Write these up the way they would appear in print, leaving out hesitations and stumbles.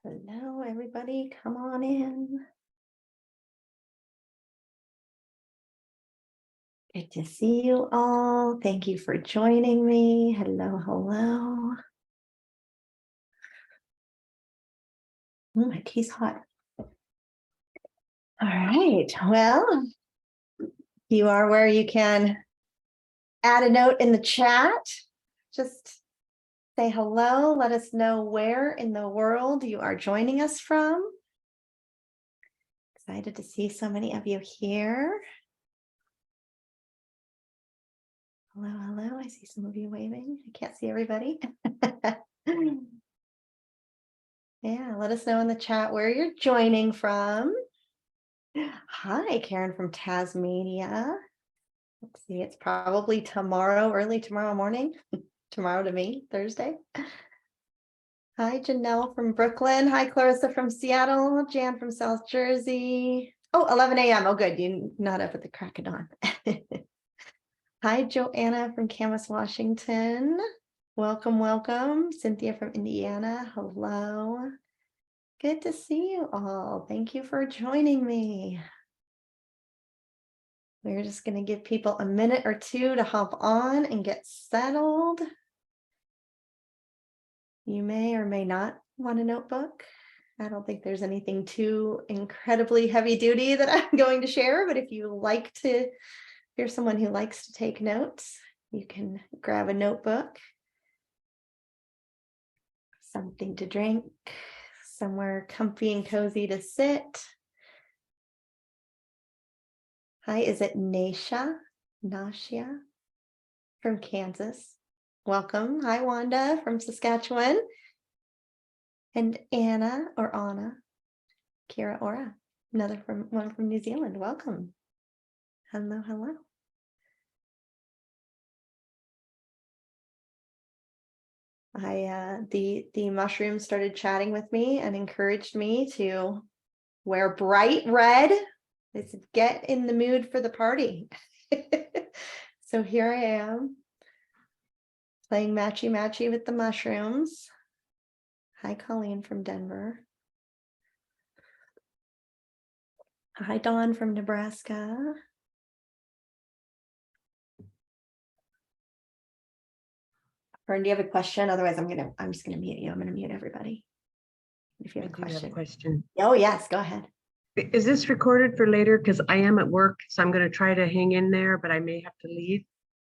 Hello, everybody. Come on in. Good to see you all. Thank you for joining me. Hello, hello. My tea's hot. All right. Well, you are where you can add a note in the chat. Just say hello. Let us know where in the world you are joining us from. Excited to see so many of you here. Hello, hello. I see some of you waving. I can't see everybody. Yeah, let us know in the chat where you're joining from. Hi, Karen from Tasmania. Let's see, it's probably tomorrow, early tomorrow morning. Tomorrow to me, Thursday. Hi, Janelle from Brooklyn. Hi, Clarissa from Seattle. Jan from South Jersey. Oh, 11 a.m. Oh, good. You're not up at the crack of dawn. Hi, Joanna from Camas, Washington. Welcome, welcome. Cynthia from Indiana. Hello. Good to see you all. Thank you for joining me. We're just going to give people a minute or two to hop on and get settled. You may or may not want a notebook. I don't think there's anything too incredibly heavy duty that I'm going to share, but if you like to, if you're someone who likes to take notes, you can grab a notebook, something to drink, somewhere comfy and cozy to sit. Hi, is it Nasha from Kansas? Welcome. Hi, Wanda from Saskatchewan. And Anna or Anna, Kira Ora, another one from New Zealand. Welcome. Hello, hello. The mushrooms started chatting with me and encouraged me to wear bright red. They said, get in the mood for the party. So here I am playing matchy-matchy with the mushrooms. Hi, Colleen from Denver. Hi, Dawn from Nebraska. Fern, do you have a question? Otherwise, I'm just gonna mute you. I'm gonna mute everybody. If you have a question. Oh, yes, go ahead. Is this recorded for later? Because I am at work, so I'm going to try to hang in there, but I may have to leave.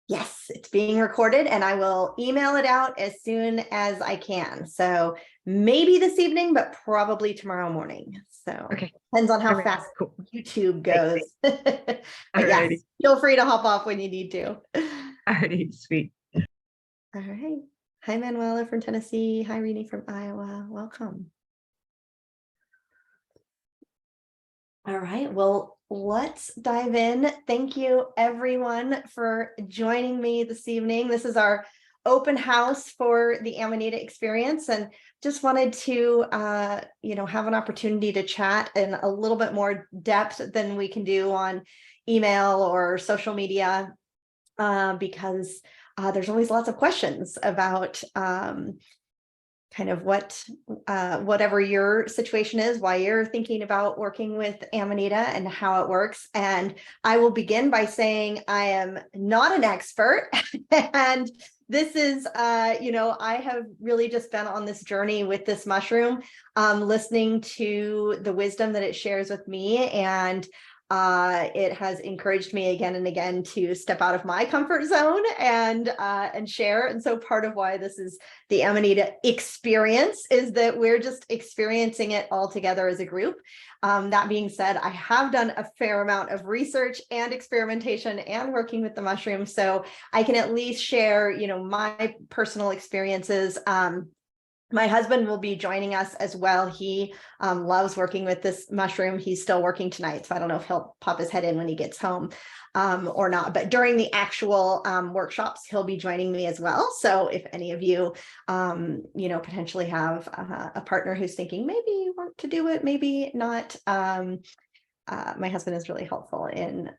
Yes, it's being recorded and I will email it out as soon as I can. So maybe this evening, but probably tomorrow morning. So okay, depends on how fast YouTube goes. But yes, feel free to hop off when you need to. Alrighty, sweet. All right. Hi, Manuela from Tennessee. Hi, Rini from Iowa. Welcome. All right, well, let's dive in. Thank you, everyone, for joining me this evening. This is our open house for the Amanita experience, and just wanted to, have an opportunity to chat in a little bit more depth than we can do on email or social media, because there's always lots of questions about kind of whatever your situation is, why you're thinking about working with Amanita and how it works. And I will begin by saying I am not an expert. And this is, I have really just been on this journey with this mushroom, listening to the wisdom that it shares with me. And it has encouraged me again and again to step out of my comfort zone and share. And so part of why this is the Amanita experience is that we're just experiencing it all together as a group. That being said, I have done a fair amount of research and experimentation and working with the mushroom, so I can at least share, my personal experiences. My husband will be joining us as well. He loves working with this mushroom. He's still working tonight, so I don't know if he'll pop his head in when he gets home or not. But during the actual workshops, he'll be joining me as well. So if any of you, potentially have a partner who's thinking maybe you want to do it, maybe not, my husband is really helpful in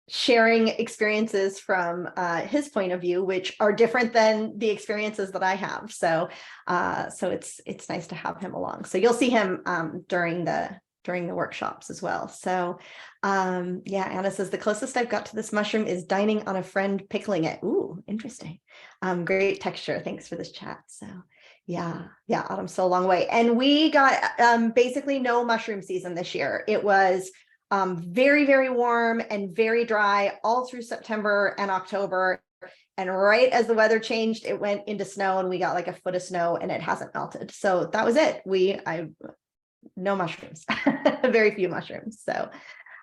sharing experiences from his point of view, which are different than the experiences that I have. So it's nice to have him along. So you'll see him during the workshops as well. So yeah, Anna says the closest I've got to this mushroom is dining on a friend pickling it. Ooh, interesting. Great texture. Thanks for this chat. So yeah, autumn's so a long way. And we got basically no mushroom season this year. It was very, very warm and very dry all through September and October. And right as the weather changed, it went into snow and we got like a foot of snow and it hasn't melted. So that was it. No mushrooms, very few mushrooms. So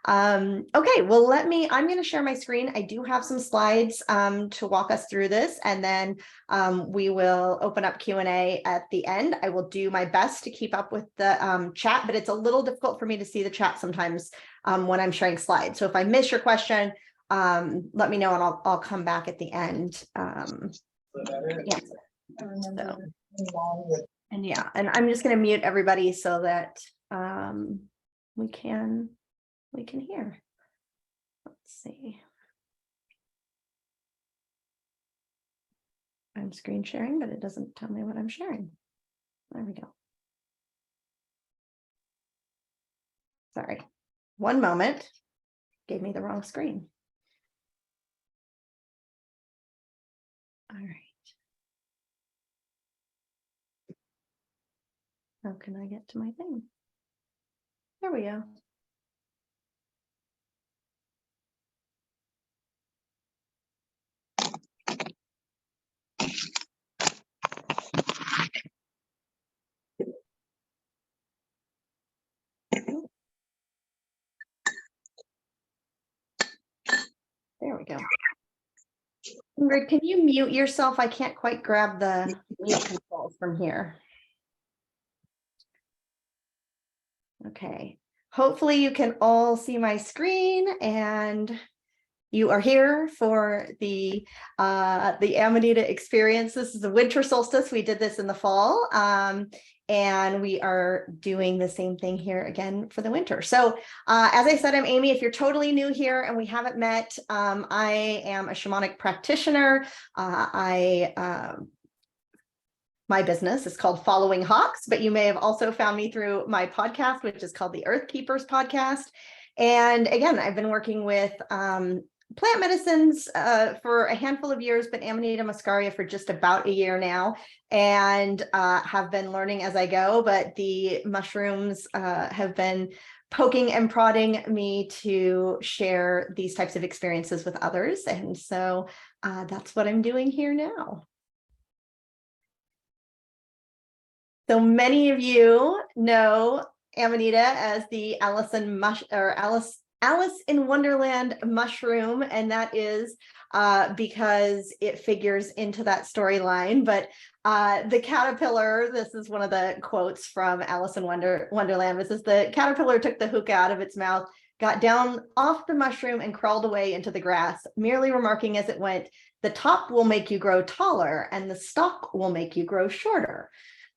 okay, well, I'm going to share my screen. I do have some slides to walk us through this, and then we will open up Q&A at the end. I will do my best to keep up with the chat, but it's a little difficult for me to see the chat sometimes when I'm sharing slides. So if I miss your question, let me know and I'll come back at the end. And yeah, and I'm just going to mute everybody so that we can hear. Let's see. I'm screen sharing, but it doesn't tell me what I'm sharing. There we go. Sorry. One moment. Gave me the wrong screen. All right. How can I get to my thing? There we go. There we go. Ingrid, can you mute yourself? I can't quite grab the mute controls from here. Okay. Hopefully you can all see my screen and you are here for the Amanita experience. This is the winter solstice. We did this in the fall. And we are doing the same thing here again for the winter. So as I said, I'm Amy. If you're totally new here and we haven't met, I am a shamanic practitioner. My business is called Following Hawks, but you may have also found me through my podcast, which is called the Earth Keepers Podcast. And again, I've been working with plant medicines for a handful of years, but Amanita muscaria for just about a year now, and have been learning as I go. But the mushrooms have been poking and prodding me to share these types of experiences with others. And so that's what I'm doing here now. So many of you know Amanita as the Alice in Wonderland mushroom, and that is because it figures into that storyline. But the caterpillar, this is one of the quotes from Alice in Wonderland. This is the caterpillar took the hookah out of its mouth, got down off the mushroom and crawled away into the grass, merely remarking as it went, "The top will make you grow taller and the stalk will make you grow shorter."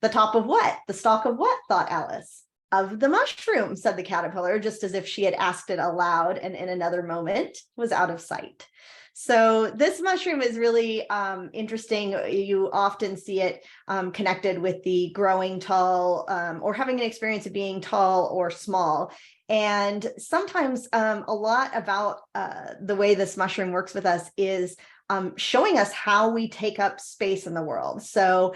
The top of what? The stalk of what? Thought Alice. Of the mushroom, said the caterpillar, just as if she had asked it aloud, and in another moment was out of sight. So this mushroom is really interesting. You often see it connected with the growing tall or having an experience of being tall or small. And sometimes a lot about the way this mushroom works with us is showing us how we take up space in the world. So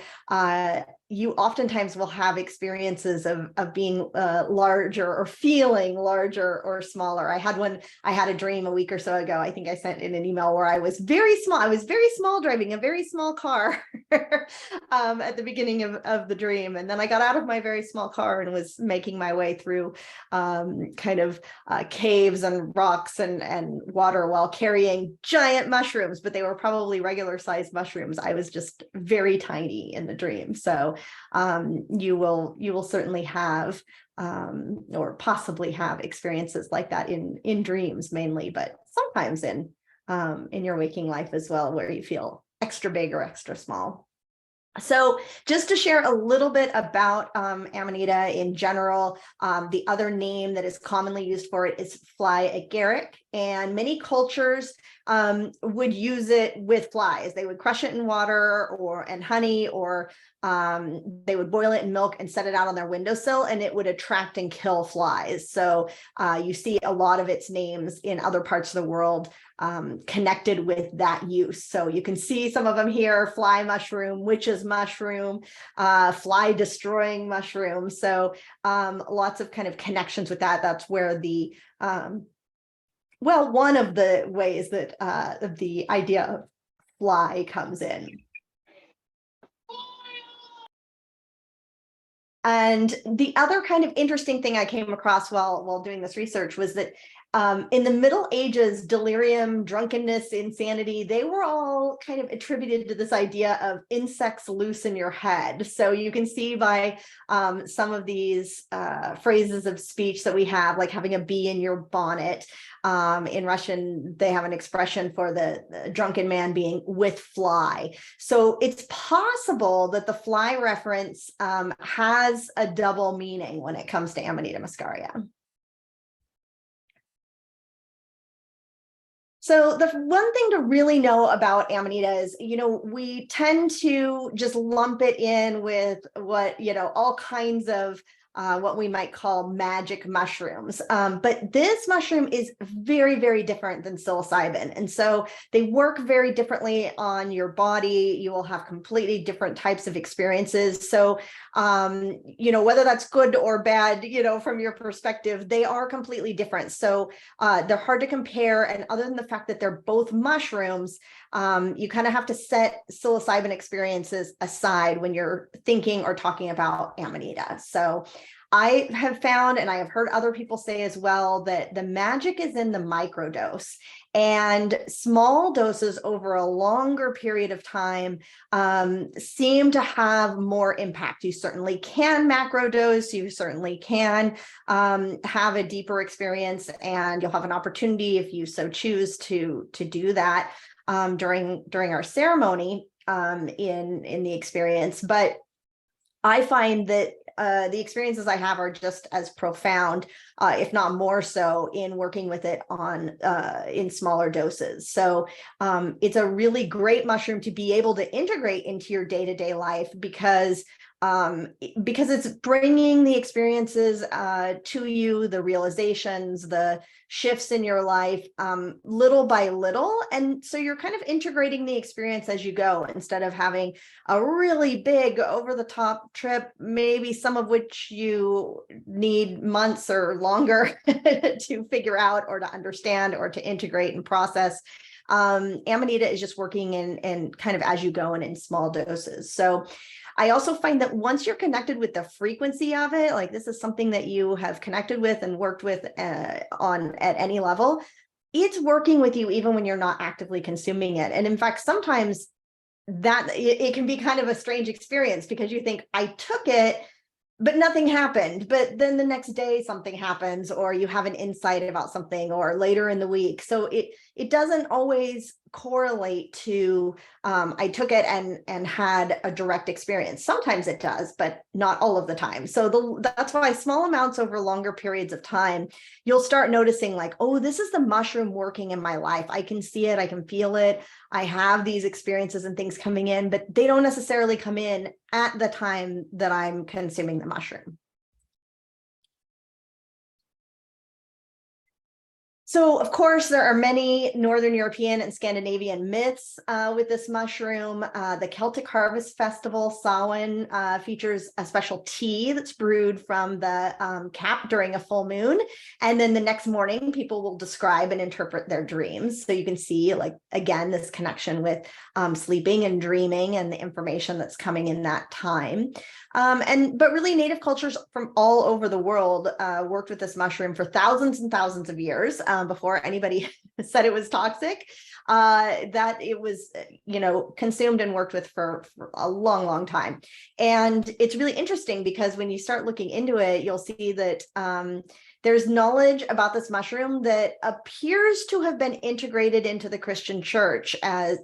you oftentimes will have experiences of being larger or feeling larger or smaller. I had a dream a week or so ago. I think I sent in an email where I was very small. I was very small driving a very small car at the beginning of the dream. And then I got out of my very small car and was making my way through kind of caves and rocks and water while carrying giant mushrooms, but they were probably regular sized mushrooms. I was just very tiny in the dream. So you will certainly have or possibly have experiences like that in dreams mainly, but sometimes in your waking life as well, where you feel extra big or extra small. So just to share a little bit about Amanita in general, the other name that is commonly used for it is fly agaric, and many cultures would use it with flies. They would crush it in water and honey, or they would boil it in milk and set it out on their windowsill, and it would attract and kill flies. So you see a lot of its names in other parts of the world connected with that use. So you can see some of them here: fly mushroom, witch's mushroom, fly destroying mushroom. So lots of kind of connections with that. That's where the well, one of the ways that the idea of fly comes in. And the other kind of interesting thing I came across while doing this research was that in the Middle Ages, delirium, drunkenness, insanity, they were all kind of attributed to this idea of insects loose in your head. So you can see by some of these phrases of speech that we have, like having a bee in your bonnet. In Russian, they have an expression for the drunken man being with fly. So it's possible that the fly reference has a double meaning when it comes to Amanita muscaria. So the one thing to really know about Amanita is, we tend to just lump it in with what, all kinds of what we might call magic mushrooms. But this mushroom is very, very different than psilocybin. And so they work very differently on your body. You will have completely different types of experiences. So, whether that's good or bad, from your perspective, they are completely different. So they're hard to compare. And other than the fact that they're both mushrooms, you kind of have to set psilocybin experiences aside when you're thinking or talking about Amanita. So I have found, and I have heard other people say as well, that the magic is in the microdose, and small doses over a longer period of time seem to have more impact. You certainly can macrodose, you certainly can have a deeper experience, and you'll have an opportunity, if you so choose, to do that during our ceremony in the experience. But I find that the experiences I have are just as profound, if not more so, in working with it in smaller doses. So it's a really great mushroom to be able to integrate into your day-to-day life, because it's bringing the experiences to you, the realizations, the shifts in your life, little by little. And so you're kind of integrating the experience as you go, instead of having a really big over-the-top trip, maybe some of which you need months or longer to figure out, or to understand, or to integrate and process. Amanita is just working in kind of as you go and in small doses. So I also find that once you're connected with the frequency of it, like this is something that you have connected with and worked with on at any level, it's working with you even when you're not actively consuming it. And in fact, sometimes that it can be kind of a strange experience, because you think, I took it, but nothing happened. But then the next day something happens, or you have an insight about something, or later in the week. So it doesn't always correlate to I took it and had a direct experience. Sometimes it does, but not all of the time. So that's why small amounts over longer periods of time, you'll start noticing, like, oh, this is the mushroom working in my life. I can see it, I can feel it. I have these experiences and things coming in, but they don't necessarily come in at the time that I'm consuming the mushroom. So, of course, there are many Northern European and Scandinavian myths with this mushroom. The Celtic Harvest Festival, Samhain, features a special tea that's brewed from the cap during a full moon. And then the next morning, people will describe and interpret their dreams. So you can see, like, again, this connection with sleeping and dreaming and the information that's coming in that time. But really, native cultures from all over the world worked with this mushroom for thousands and thousands of years before anybody said it was toxic. That it was, consumed and worked with for a long, long time. And it's really interesting, because when you start looking into it, you'll see that there's knowledge about this mushroom that appears to have been integrated into the Christian church at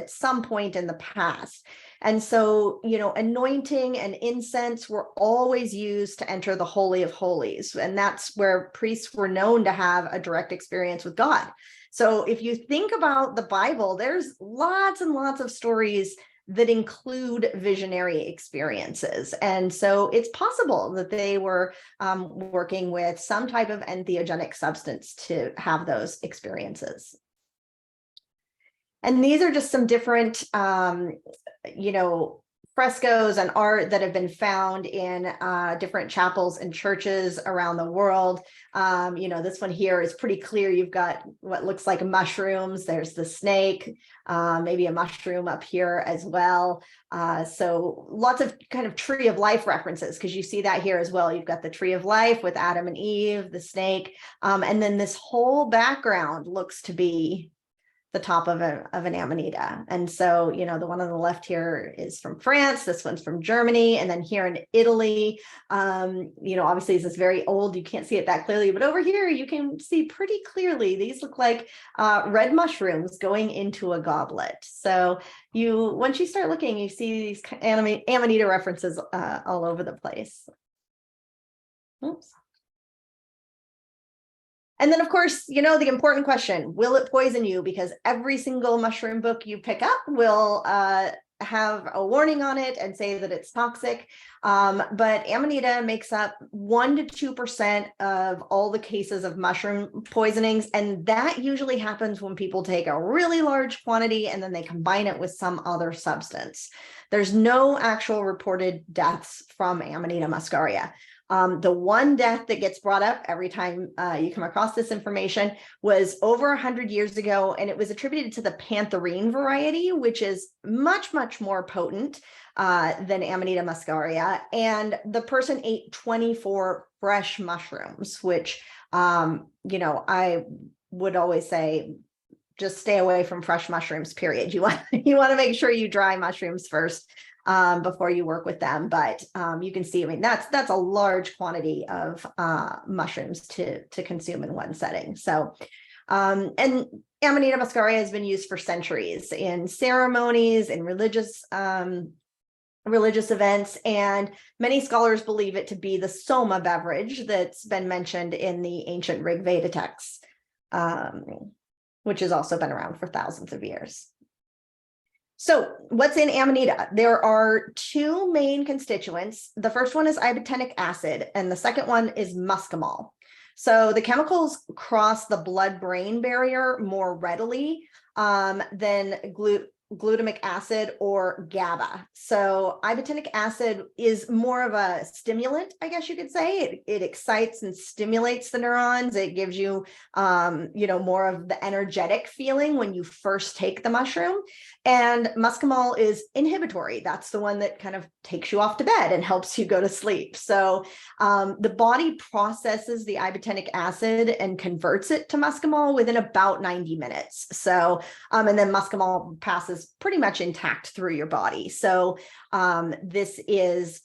some point in the past. And so, anointing and incense were always used to enter the Holy of Holies. And that's where priests were known to have a direct experience with God. So if you think about the Bible, there's lots and lots of stories that include visionary experiences. And so it's possible that they were working with some type of entheogenic substance to have those experiences. And these are just some different, frescoes and art that have been found in different chapels and churches around the world. This one here is pretty clear. You've got what looks like mushrooms. There's the snake, maybe a mushroom up here as well. So lots of kind of tree of life references, because you see that here as well. You've got the tree of life with Adam and Eve, the snake, and then this whole background looks to be the top of an Amanita. And so, the one on the left here is from France, this one's from Germany, and then here in Italy, obviously this is very old, you can't see it that clearly, but over here you can see pretty clearly, these look like red mushrooms going into a goblet. So once you start looking, you see these Amanita references all over the place. Oops. And then, of course, the important question, will it poison you? Because every single mushroom book you pick up will have a warning on it and say that it's toxic. But Amanita makes up 1 to 2% of all the cases of mushroom poisonings. And that usually happens when people take a really large quantity and then they combine it with some other substance. There's no actual reported deaths from Amanita muscaria. The one death that gets brought up every time you come across this information was over 100 years ago, and it was attributed to the pantherine variety, which is much, much more potent than Amanita muscaria. And the person ate 24 fresh mushrooms, which, I would always say, just stay away from fresh mushrooms, period. You want to make sure you dry mushrooms first before you work with them. But you can see, that's a large quantity of mushrooms to consume in one setting. So, and Amanita muscaria has been used for centuries in ceremonies and religious events, and many scholars believe it to be the soma beverage that's been mentioned in the ancient Rig Veda texts, which has also been around for thousands of years. So what's in Amanita? There are 2 main constituents. The first one is ibotenic acid, and the second one is muscimol. So the chemicals cross the blood-brain barrier more readily than glutamic acid or GABA. So ibotenic acid is more of a stimulant, I guess you could say. It excites and stimulates the neurons. It gives you, more of the energetic feeling when you first take the mushroom. And muscimol is inhibitory. That's the one that kind of takes you off to bed and helps you go to sleep. So the body processes the ibotenic acid and converts it to muscimol within about 90 minutes. So, and then muscimol passes pretty much intact through your body. So this is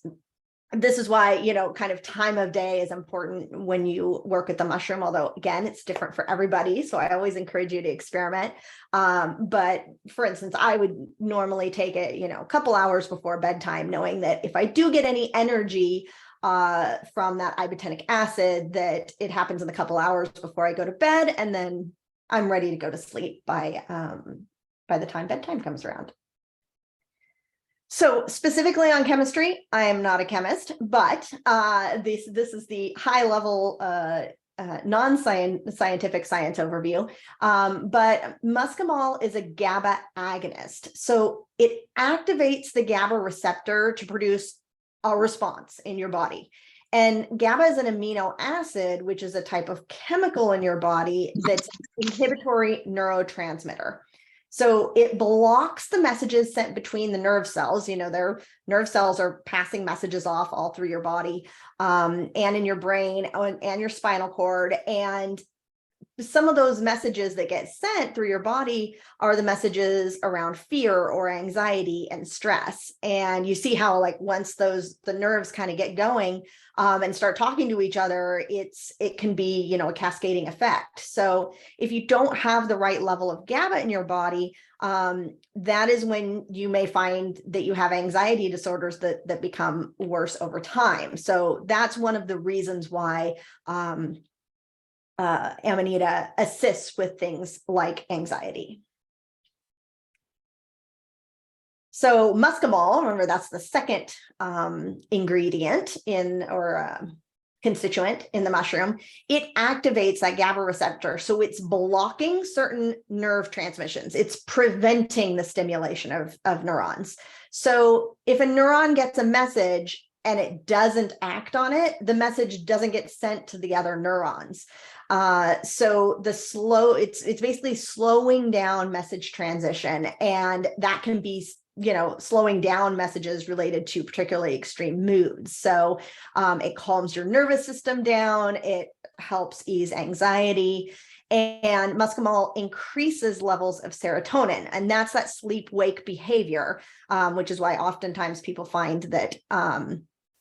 why, kind of time of day is important when you work with the mushroom, although again, it's different for everybody. So I always encourage you to experiment. But for instance, I would normally take it, a couple hours before bedtime, knowing that if I do get any energy from that ibotenic acid, that it happens in a couple hours before I go to bed, and then I'm ready to go to sleep by the time bedtime comes around. So specifically on chemistry, I am not a chemist, but this is the high level non-scientific science overview. But muscimol is a GABA agonist. So it activates the GABA receptor to produce a response in your body. And GABA is an amino acid, which is a type of chemical in your body that's inhibitory neurotransmitter. So it blocks the messages sent between the nerve cells. Their nerve cells are passing messages off all through your body and in your brain and your spinal cord. And some of those messages that get sent through your body are the messages around fear or anxiety and stress. And you see how, like, once the nerves kind of get going and start talking to each other, it can be, you know, a cascading effect. So if you don't have the right level of GABA in your body, that is when you may find that you have anxiety disorders that become worse over time. So that's one of the reasons why Amanita assists with things like anxiety. So muscimol, remember, that's the second ingredient constituent in the mushroom. It activates that GABA receptor. So it's blocking certain nerve transmissions. It's preventing the stimulation of neurons. So if a neuron gets a message and it doesn't act on it, the message doesn't get sent to the other neurons. So it's basically slowing down message transition, and that can be, you know, slowing down messages related to particularly extreme moods. So it calms your nervous system down, it helps ease anxiety, and muscimol increases levels of serotonin, and that's that sleep-wake behavior, which is why oftentimes people find that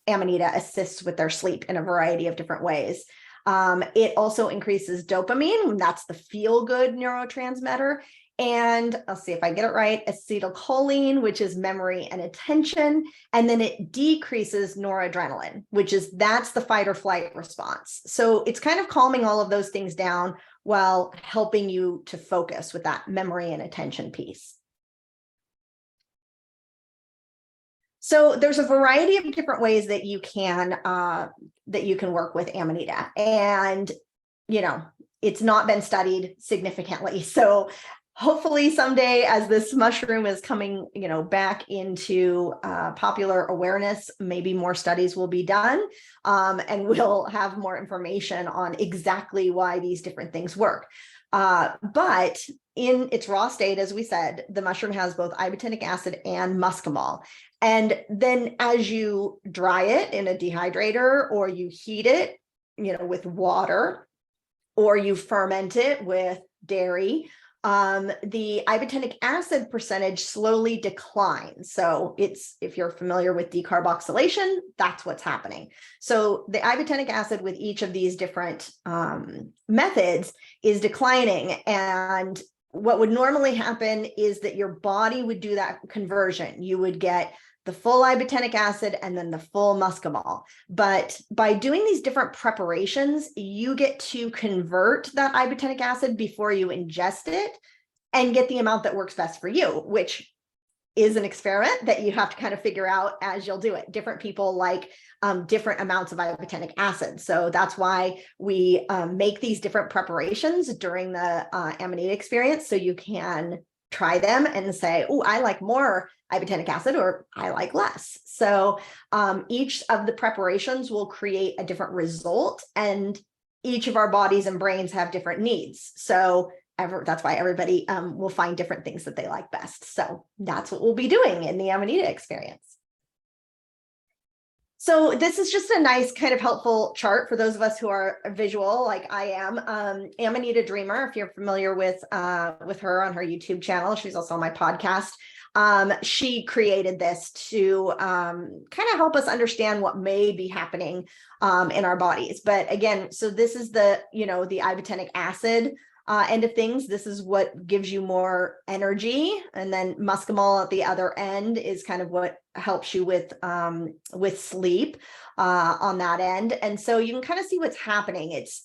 Amanita assists with their sleep in a variety of different ways. It also increases dopamine, that's the feel-good neurotransmitter. And I'll see if I get it right, acetylcholine, which is memory and attention. And then it decreases noradrenaline, that's the fight or flight response. So it's kind of calming all of those things down while helping you to focus with that memory and attention piece. So there's a variety of different ways that you can work with Amanita, and, you know, it's not been studied significantly. So hopefully someday, as this mushroom is coming, you know, back into popular awareness, maybe more studies will be done, and we'll have more information on exactly why these different things work. But in its raw state, as we said, the mushroom has both ibotenic acid and muscimol. And then as you dry it in a dehydrator, or you heat it, you know, with water, or you ferment it with dairy, the ibotenic acid percentage slowly declines. So if you're familiar with decarboxylation, that's what's happening. So the ibotenic acid with each of these different methods is declining. And what would normally happen is that your body would do that conversion. You would get the full ibotenic acid and then the full muscimol. But by doing these different preparations, you get to convert that ibotenic acid before you ingest it and get the amount that works best for you, which is an experiment that you have to kind of figure out as you'll do it. Different people like different amounts of ibotenic acid. So that's why we make these different preparations during the Amanita experience, so you can try them and say, oh, I like more ibotenic acid, or I like less. So each of the preparations will create a different result, and each of our bodies and brains have different needs. So that's why everybody will find different things that they like best. So that's what we'll be doing in the Amanita experience. So this is just a nice kind of helpful chart for those of us who are visual, like I am. Amanita Dreamer, if you're familiar with her on her YouTube channel, she's also on my podcast. She created this to kind of help us understand what may be happening in our bodies. But again, so this is the ibotenic acid end of things. This is what gives you more energy, and then muscimol at the other end is kind of what helps you with sleep on that end. And so you can kind of see what's happening. It's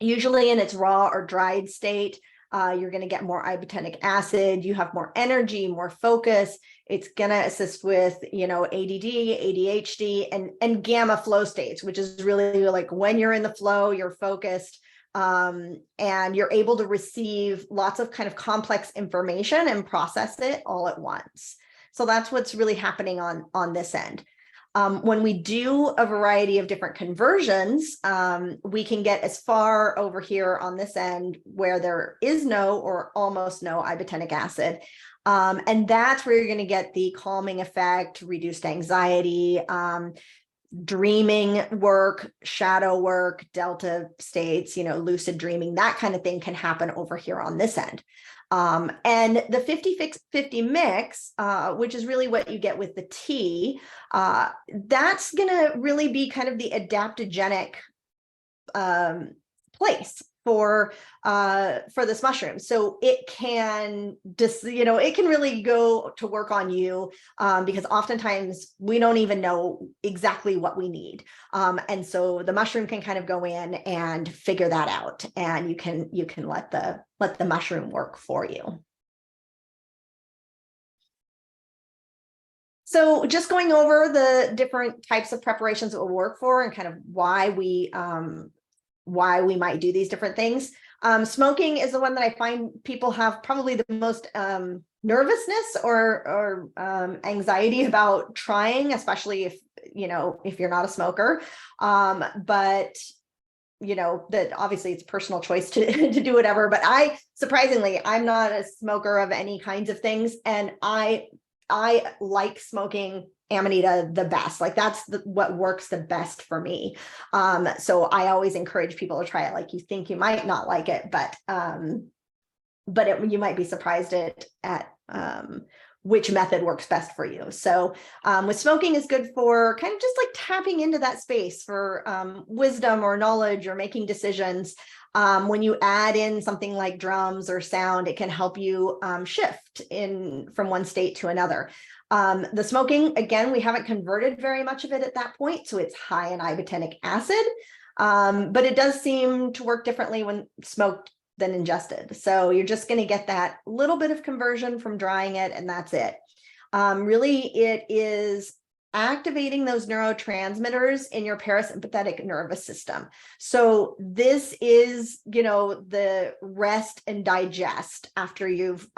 usually in its raw or dried state. You're going to get more ibotenic acid. You have more energy, more focus. It's going to assist with, ADD, ADHD, and gamma flow states, which is really like when you're in the flow, you're focused, and you're able to receive lots of kind of complex information and process it all at once. So that's what's really happening on this end. When we do a variety of different conversions, we can get as far over here on this end where there is no or almost no ibotenic acid. And that's where you're going to get the calming effect, reduced anxiety, dreaming work, shadow work, delta states, lucid dreaming, that kind of thing can happen over here on this end. And the 50-50 mix, which is really what you get with the tea, that's going to really be kind of the adaptogenic place for this mushroom. So it can just, it can really go to work on you, because oftentimes we don't even know exactly what we need. And so the mushroom can kind of go in and figure that out, and you can let the mushroom work for you. So just going over the different types of preparations that will work for, and kind of why we might do these different things. Smoking is the one that I find people have probably the most nervousness or anxiety about trying, especially if you're not a smoker. But that obviously it's personal choice to do whatever. But surprisingly, I'm not a smoker of any kinds of things, and I like smoking Amanita the best. Like that's what works the best for me. So I always encourage people to try it. Like, you think you might not like it, but you might be surprised at which method works best for you. So with smoking is good for kind of just like tapping into that space for wisdom or knowledge or making decisions. When you add in something like drums or sound, it can help you shift from one state to another. The smoking, again, we haven't converted very much of it at that point, so it's high in ibotenic acid, but it does seem to work differently when smoked than ingested. So you're just going to get that little bit of conversion from drying it, and that's it. Really, it is activating those neurotransmitters in your parasympathetic nervous system. So this is, the rest and digest after you've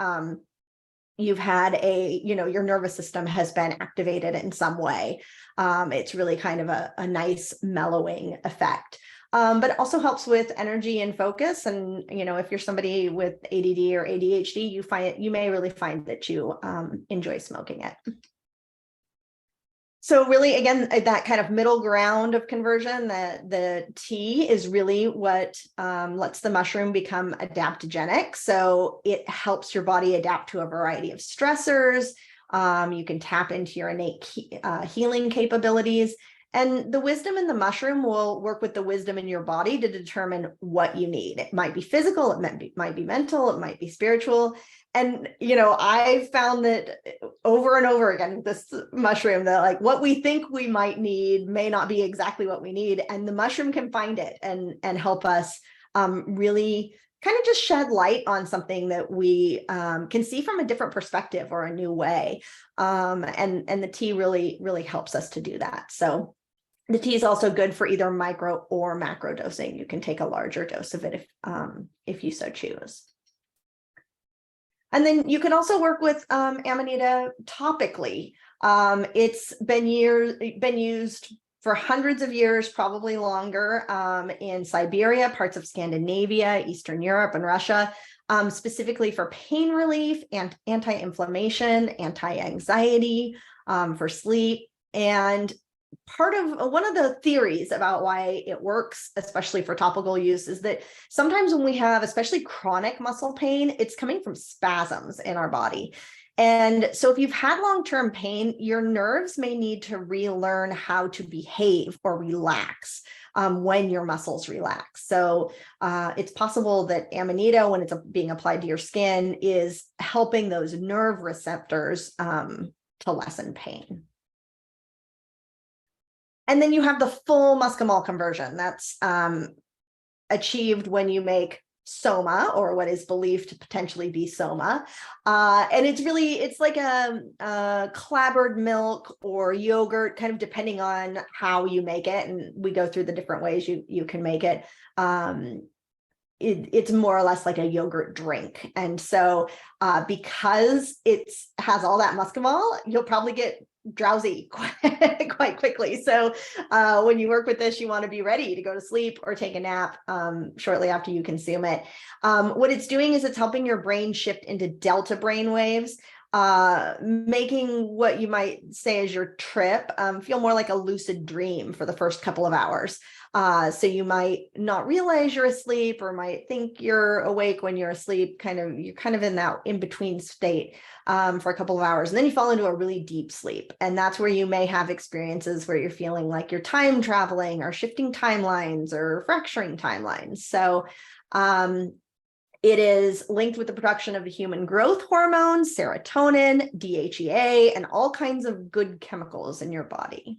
had your nervous system has been activated in some way. It's really kind of a nice mellowing effect. But it also helps with energy and focus. And, if you're somebody with ADD or ADHD, you may really find that you enjoy smoking it. So really, again, that kind of middle ground of conversion, the tea is really what lets the mushroom become adaptogenic. So it helps your body adapt to a variety of stressors. You can tap into your innate healing capabilities. And the wisdom in the mushroom will work with the wisdom in your body to determine what you need. It might be physical, it might be mental, it might be spiritual. And, I've found that over and over again with this mushroom, that like what we think we might need may not be exactly what we need. And the mushroom can find it and help us really kind of just shed light on something that we can see from a different perspective or a new way. And the tea really, really helps us to do that. So the tea is also good for either micro or macro dosing. You can take a larger dose of it if you so choose. And then you can also work with Amanita topically. It's been used for hundreds of years, probably longer, in Siberia, parts of Scandinavia, Eastern Europe, and Russia, specifically for pain relief and anti-inflammation, anti-anxiety, for sleep. And one of the theories about why it works, especially for topical use, is that sometimes when we have especially chronic muscle pain, it's coming from spasms in our body. And so if you've had long-term pain, your nerves may need to relearn how to behave or relax when your muscles relax. So it's possible that Amanita, when it's being applied to your skin, is helping those nerve receptors to lessen pain. And then you have the full muscimol conversion. That's achieved when you make soma, or what is believed to potentially be soma. And it's like a clabbered milk or yogurt, kind of depending on how you make it. And we go through the different ways you can make it. It's more or less like a yogurt drink. And so because it has all that muscimol, you'll probably get drowsy quite quickly. So when you work with this, you want to be ready to go to sleep or take a nap shortly after you consume it. What it's doing is it's helping your brain shift into delta brain waves, making what you might say is your trip feel more like a lucid dream for the first couple of hours. So you might not realize you're asleep, or might think you're awake when you're asleep. You're kind of in that in-between state for a couple of hours, and then you fall into a really deep sleep. And that's where you may have experiences where you're feeling like you're time traveling, or shifting timelines, or fracturing timelines. So it is linked with the production of the human growth hormones, serotonin, DHEA, and all kinds of good chemicals in your body.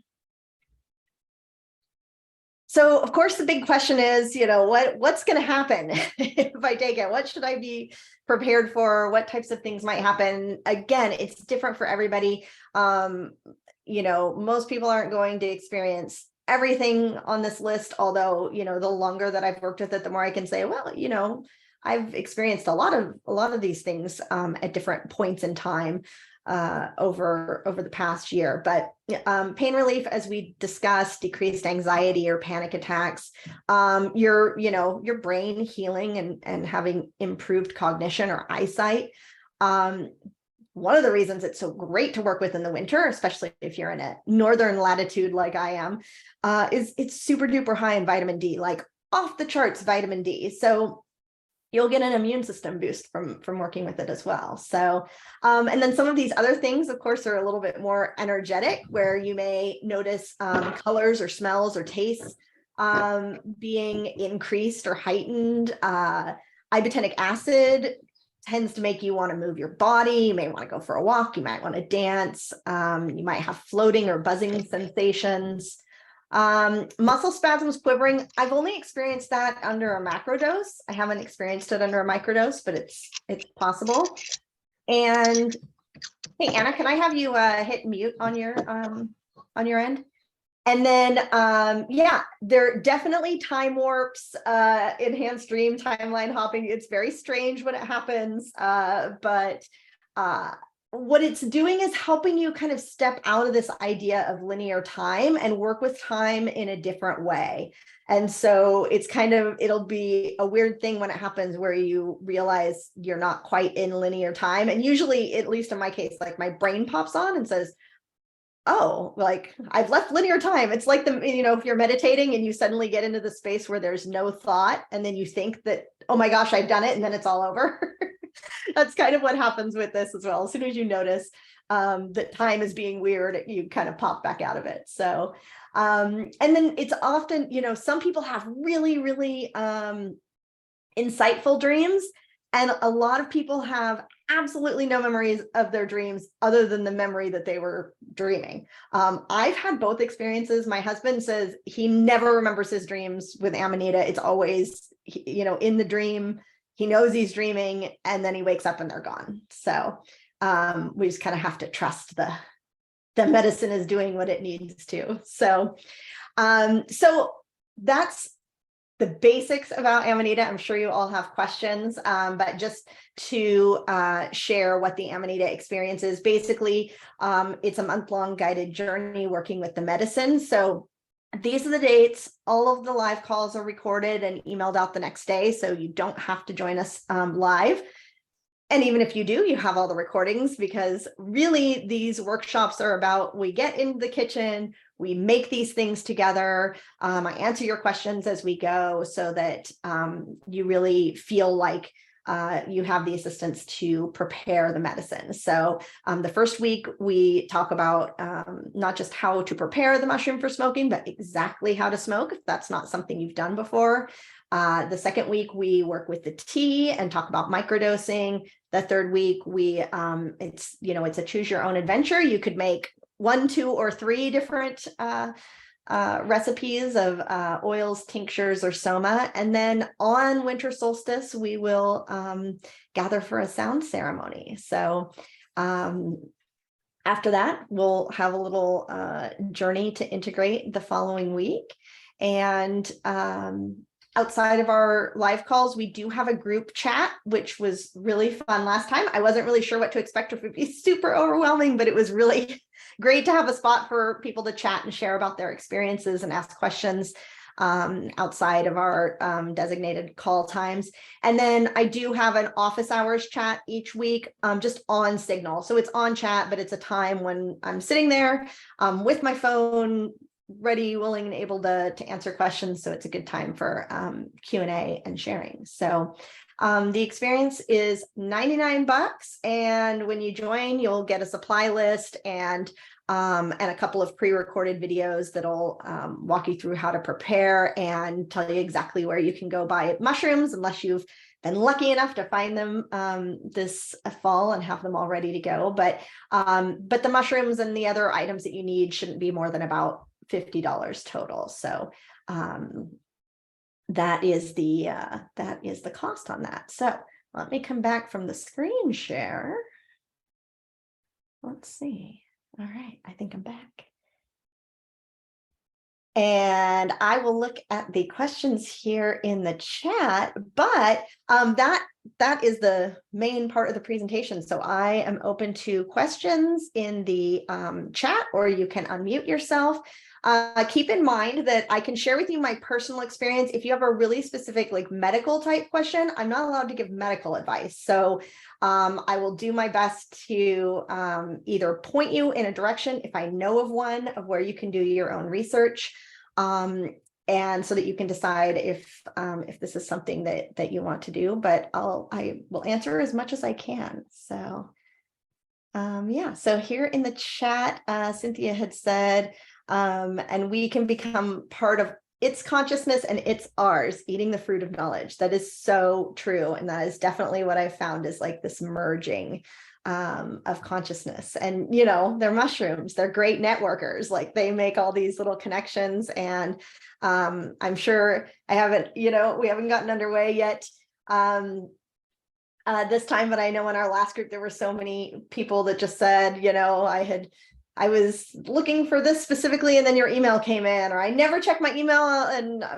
So, of course, the big question is, what's going to happen if I take it? What should I be prepared for? What types of things might happen? Again, it's different for everybody. Most people aren't going to experience everything on this list, although, the longer that I've worked with it, the more I can say, well, I've experienced a lot of these things at different points in time over the past year. But pain relief, as we discussed, decreased anxiety or panic attacks, your brain healing and having improved cognition or eyesight. One of the reasons it's so great to work with in the winter, especially if you're in a northern latitude like I am, is it's super duper high in vitamin D, like off the charts vitamin D. So you'll get an immune system boost from working with it as well. So, and then some of these other things, of course, are a little bit more energetic, where you may notice colors or smells or tastes being increased or heightened. Ibotenic acid tends to make you want to move your body. You may want to go for a walk. You might want to dance. You might have floating or buzzing sensations. Muscle spasms, quivering. I've only experienced that under a macrodose. I haven't experienced it under a microdose, but it's possible. And hey, Anna, can I have you hit mute on your end? And then, yeah, there are definitely time warps, enhanced dream, timeline hopping. It's very strange when it happens, but what it's doing is helping you kind of step out of this idea of linear time and work with time in a different way. And so it's it'll be a weird thing when it happens, where you realize you're not quite in linear time. And usually, at least in my case, like my brain pops on and says, oh, like I've left linear time. It's like if you're meditating and you suddenly get into the space where there's no thought, and then you think that, oh my gosh, I've done it, and then it's all over. That's kind of what happens with this as well. As soon as you notice that time is being weird, you kind of pop back out of it. So, and then it's often, some people have really, really insightful dreams, and a lot of people have absolutely no memories of their dreams other than the memory that they were dreaming. I've had both experiences. My husband says he never remembers his dreams with Amanita. It's always, in the dream, he knows he's dreaming, and then he wakes up and they're gone. So we just kind of have to trust the medicine is doing what it needs to. So, so that's the basics about Amanita. I'm sure you all have questions, but just to share what the Amanita experience is. Basically, it's a month-long guided journey working with the medicine. So these are the dates. All of the live calls are recorded and emailed out the next day, so you don't have to join us live. And even if you do, you have all the recordings, because really these workshops are about, we get into the kitchen, we make these things together. I answer your questions as we go, so that you really feel like you have the assistance to prepare the medicine. So the first week we talk about not just how to prepare the mushroom for smoking, but exactly how to smoke, if that's not something you've done before. The second week we work with the tea and talk about microdosing. The third week it's a choose your own adventure. You could make 1, 2, or 3 different recipes of oils, tinctures, or soma. And then on winter solstice, we will gather for a sound ceremony. So after that, we'll have a little journey to integrate the following week. And outside of our live calls, we do have a group chat, which was really fun last time. I wasn't really sure what to expect, if it would be super overwhelming, but it was really great to have a spot for people to chat and share about their experiences and ask questions. outside of our designated call times. And then I do have an office hours chat each week, just on Signal. So it's on chat, but it's a time when I'm sitting there with my phone, ready, willing, and able to answer questions. So it's a good time for Q&A and sharing. So the experience is $99, and when you join, you'll get a supply list and a couple of pre-recorded videos that'll walk you through how to prepare and tell you exactly where you can go buy mushrooms, unless you've been lucky enough to find them this fall and have them all ready to go. But the mushrooms and the other items that you need shouldn't be more than about $50 total. So that is the cost on that. So let me come back from the screen share. Let's see. All right, I think I'm back. And I will look at the questions here in the chat, but that is the main part of the presentation. So I am open to questions in the chat, or you can unmute yourself. Keep in mind that I can share with you my personal experience. If you have a really specific like medical type question, I'm not allowed to give medical advice. So I will do my best to either point you in a direction if I know of one of where you can do your own research, and so that you can decide if this is something that you want to do. But I will answer as much as I can. So yeah, so here in the chat, Cynthia had said, and we can become part of its consciousness and it's ours, eating the fruit of knowledge. That is so true. And that is definitely what I found is like this merging of consciousness. And, you know, they're mushrooms, they're great networkers. Like they make all these little connections. And I'm sure we haven't gotten underway yet this time, but I know in our last group, there were so many people that just said, you know, I was looking for this specifically, and then your email came in, or I never checked my email,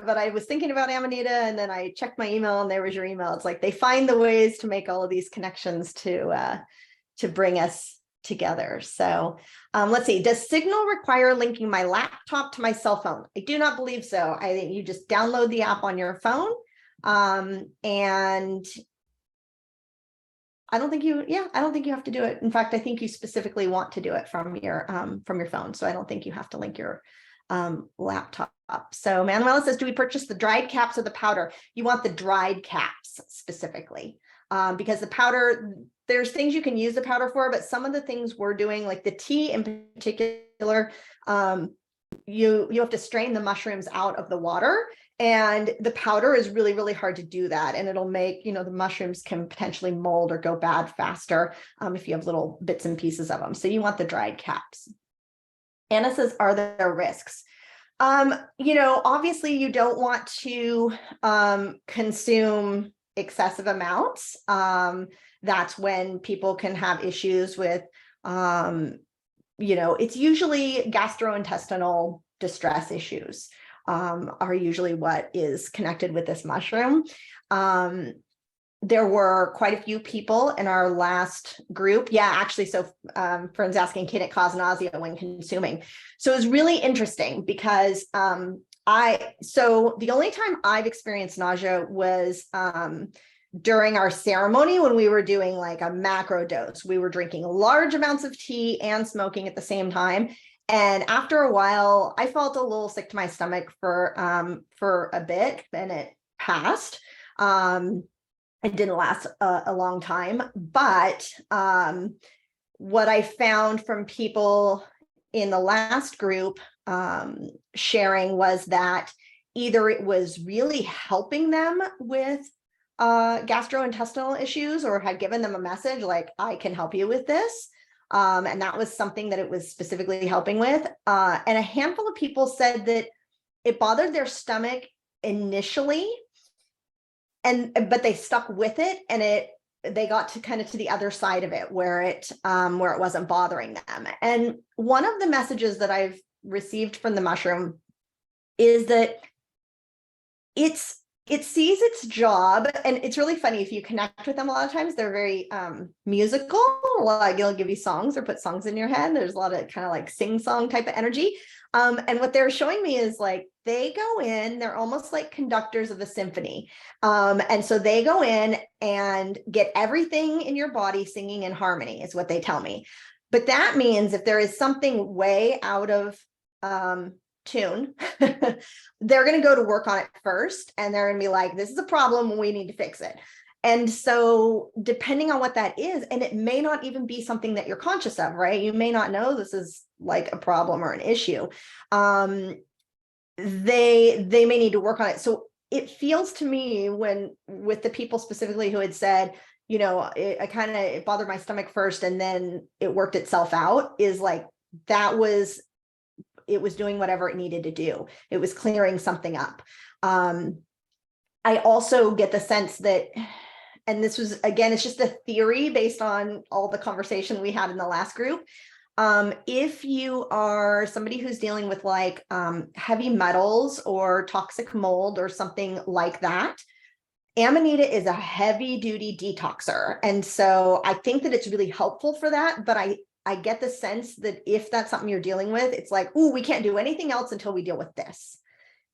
but I was thinking about Amanita, and then I checked my email and there was your email. It's like they find the ways to make all of these connections to bring us together. So let's see, does Signal require linking my laptop to my cell phone? I do not believe so. I think you just download the app on your phone, and I don't think you have to do it. In fact, I think you specifically want to do it from your phone. So I don't think you have to link your laptop. So Manuela says, do we purchase the dried caps or the powder? You want the dried caps specifically, because the powder, there's things you can use the powder for, but some of the things we're doing, like the tea in particular, you have to strain the mushrooms out of the water. And the powder is really, really hard to do that. And it'll make, you know, the mushrooms can potentially mold or go bad faster if you have little bits and pieces of them. So you want the dried caps. Anna says, are there risks? You know, obviously you don't want to consume excessive amounts. That's when people can have issues with, you know, it's usually gastrointestinal distress issues. Are usually what is connected with this mushroom. There were quite a few people in our last group. Yeah, actually, so friends asking, can it cause nausea when consuming? So it was really interesting because so the only time I've experienced nausea was during our ceremony when we were doing like a macro dose. We were drinking large amounts of tea and smoking at the same time. And after a while, I felt a little sick to my stomach for a bit, and it passed. It didn't last a long time, but what I found from people in the last group sharing was that either it was really helping them with gastrointestinal issues, or had given them a message like, I can help you with this. And that was something that it was specifically helping with. And a handful of people said that it bothered their stomach initially, but they stuck with it, and they got to kind of to the other side of it where it wasn't bothering them. And one of the messages that I've received from the mushroom is that it's it sees its job, and it's really funny if you connect with them. A lot of times they're very musical, like they'll give you songs or put songs in your head. There's a lot of kind of like sing song type of energy. And what they're showing me is like they go in, they're almost like conductors of a symphony. And so they go in and get everything in your body singing in harmony, is what they tell me. But that means if there is something way out of tune, they're going to go to work on it first, and they're going to be like, this is a problem, we need to fix it. And so depending on what that is, and it may not even be something that you're conscious of, right? You may not know this is like a problem or an issue. They may need to work on it. So it feels to me, when with the people specifically who had said, you know, it bothered my stomach first and then it worked itself out, is like it was doing whatever it needed to do. It was clearing something up. I also get the sense that, and this was, again, it's just a theory based on all the conversation we had in the last group. If you are somebody who's dealing with like heavy metals or toxic mold or something like that, Amanita is a heavy duty detoxer. And so I think that it's really helpful for that. But I get the sense that if that's something you're dealing with, it's like, oh, we can't do anything else until we deal with this.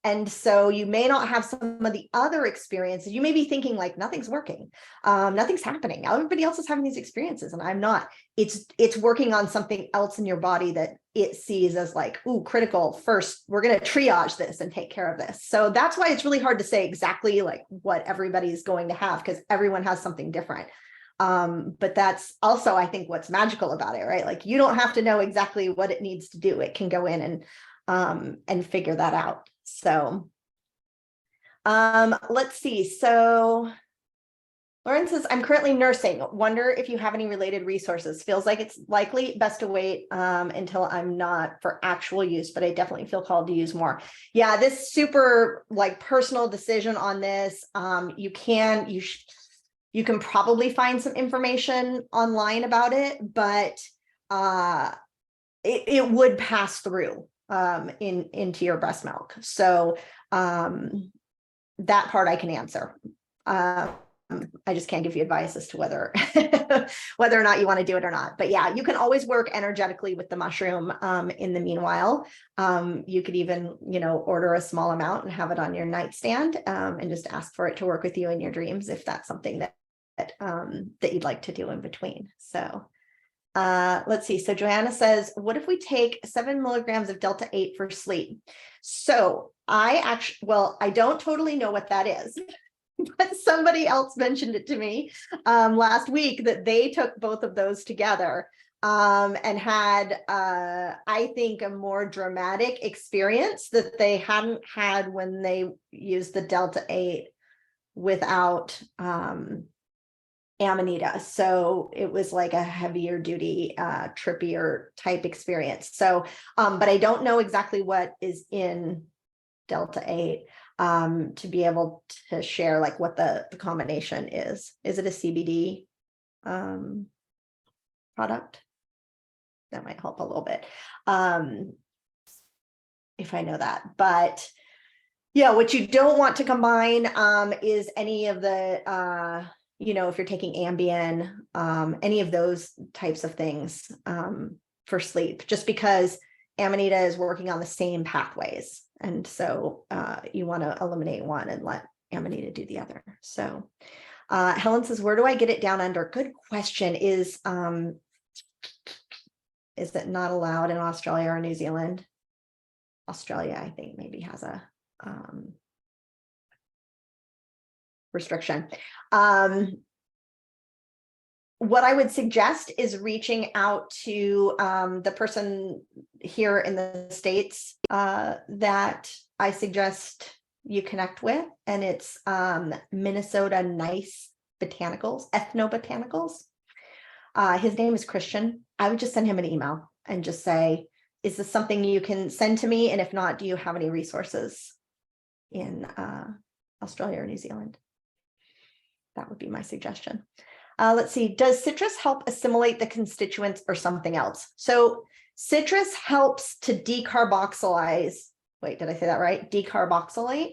And so you may not have some of the other experiences. You may be thinking like, nothing's working. Nothing's happening. Everybody else is having these experiences and I'm not. It's working on something else in your body that it sees as like, ooh, critical. First, we're going to triage this and take care of this. So that's why it's really hard to say exactly like what everybody's going to have, because everyone has something different. But that's also, I think, what's magical about it, right? Like you don't have to know exactly what it needs to do. It can go in and figure that out. So let's see. So Lauren says, I'm currently nursing. Wonder if you have any related resources. Feels like it's likely best to wait until I'm not for actual use, but I definitely feel called to use more. Yeah, this super like personal decision on this. You can probably find some information online about it, but it would pass through into your breast milk. So that part I can answer. I just can't give you advice as to whether whether or not you want to do it or not. But yeah, you can always work energetically with the mushroom in the meanwhile. You could even, order a small amount and have it on your nightstand and just ask for it to work with you in your dreams if that's something that you'd like to do in between. So let's see. So Joanna says, what if we take 7 milligrams of Delta 8 for sleep? So I don't totally know what that is, but somebody else mentioned it to me last week that they took both of those together and had, I think, a more dramatic experience that they hadn't had when they used the Delta 8 without Amanita. So it was like a heavier duty, trippier type experience. So, but I don't know exactly what is in Delta 8 to be able to share like what the combination is. Is it a CBD product? That might help a little bit if I know that. But yeah, what you don't want to combine is any of the if you're taking Ambien, any of those types of things for sleep, just because Amanita is working on the same pathways. And so you want to eliminate one and let Amanita do the other. So Helen says, where do I get it down under? Good question. Is it not allowed in Australia or New Zealand? Australia, I think, maybe has a restriction. What I would suggest is reaching out to the person here in the States that I suggest you connect with, and it's Minnesota Nice Botanicals, Ethnobotanicals. His name is Christian. I would just send him an email and just say, is this something you can send to me? And if not, do you have any resources in Australia or New Zealand? That would be my suggestion. Let's see, does citrus help assimilate the constituents or something else? So citrus helps to decarboxylize wait, did I say that right? Decarboxylate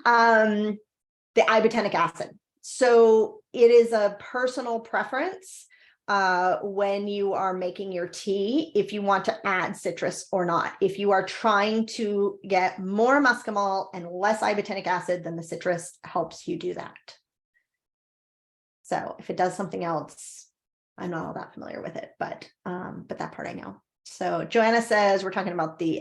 the ibotenic acid. So it is a personal preference when you are making your tea, if you want to add citrus or not. If you are trying to get more muscimol and less ibotenic acid, then the citrus helps you do that. So if it does something else, I'm not all that familiar with it, but that part I know. So Joanna says we're talking about the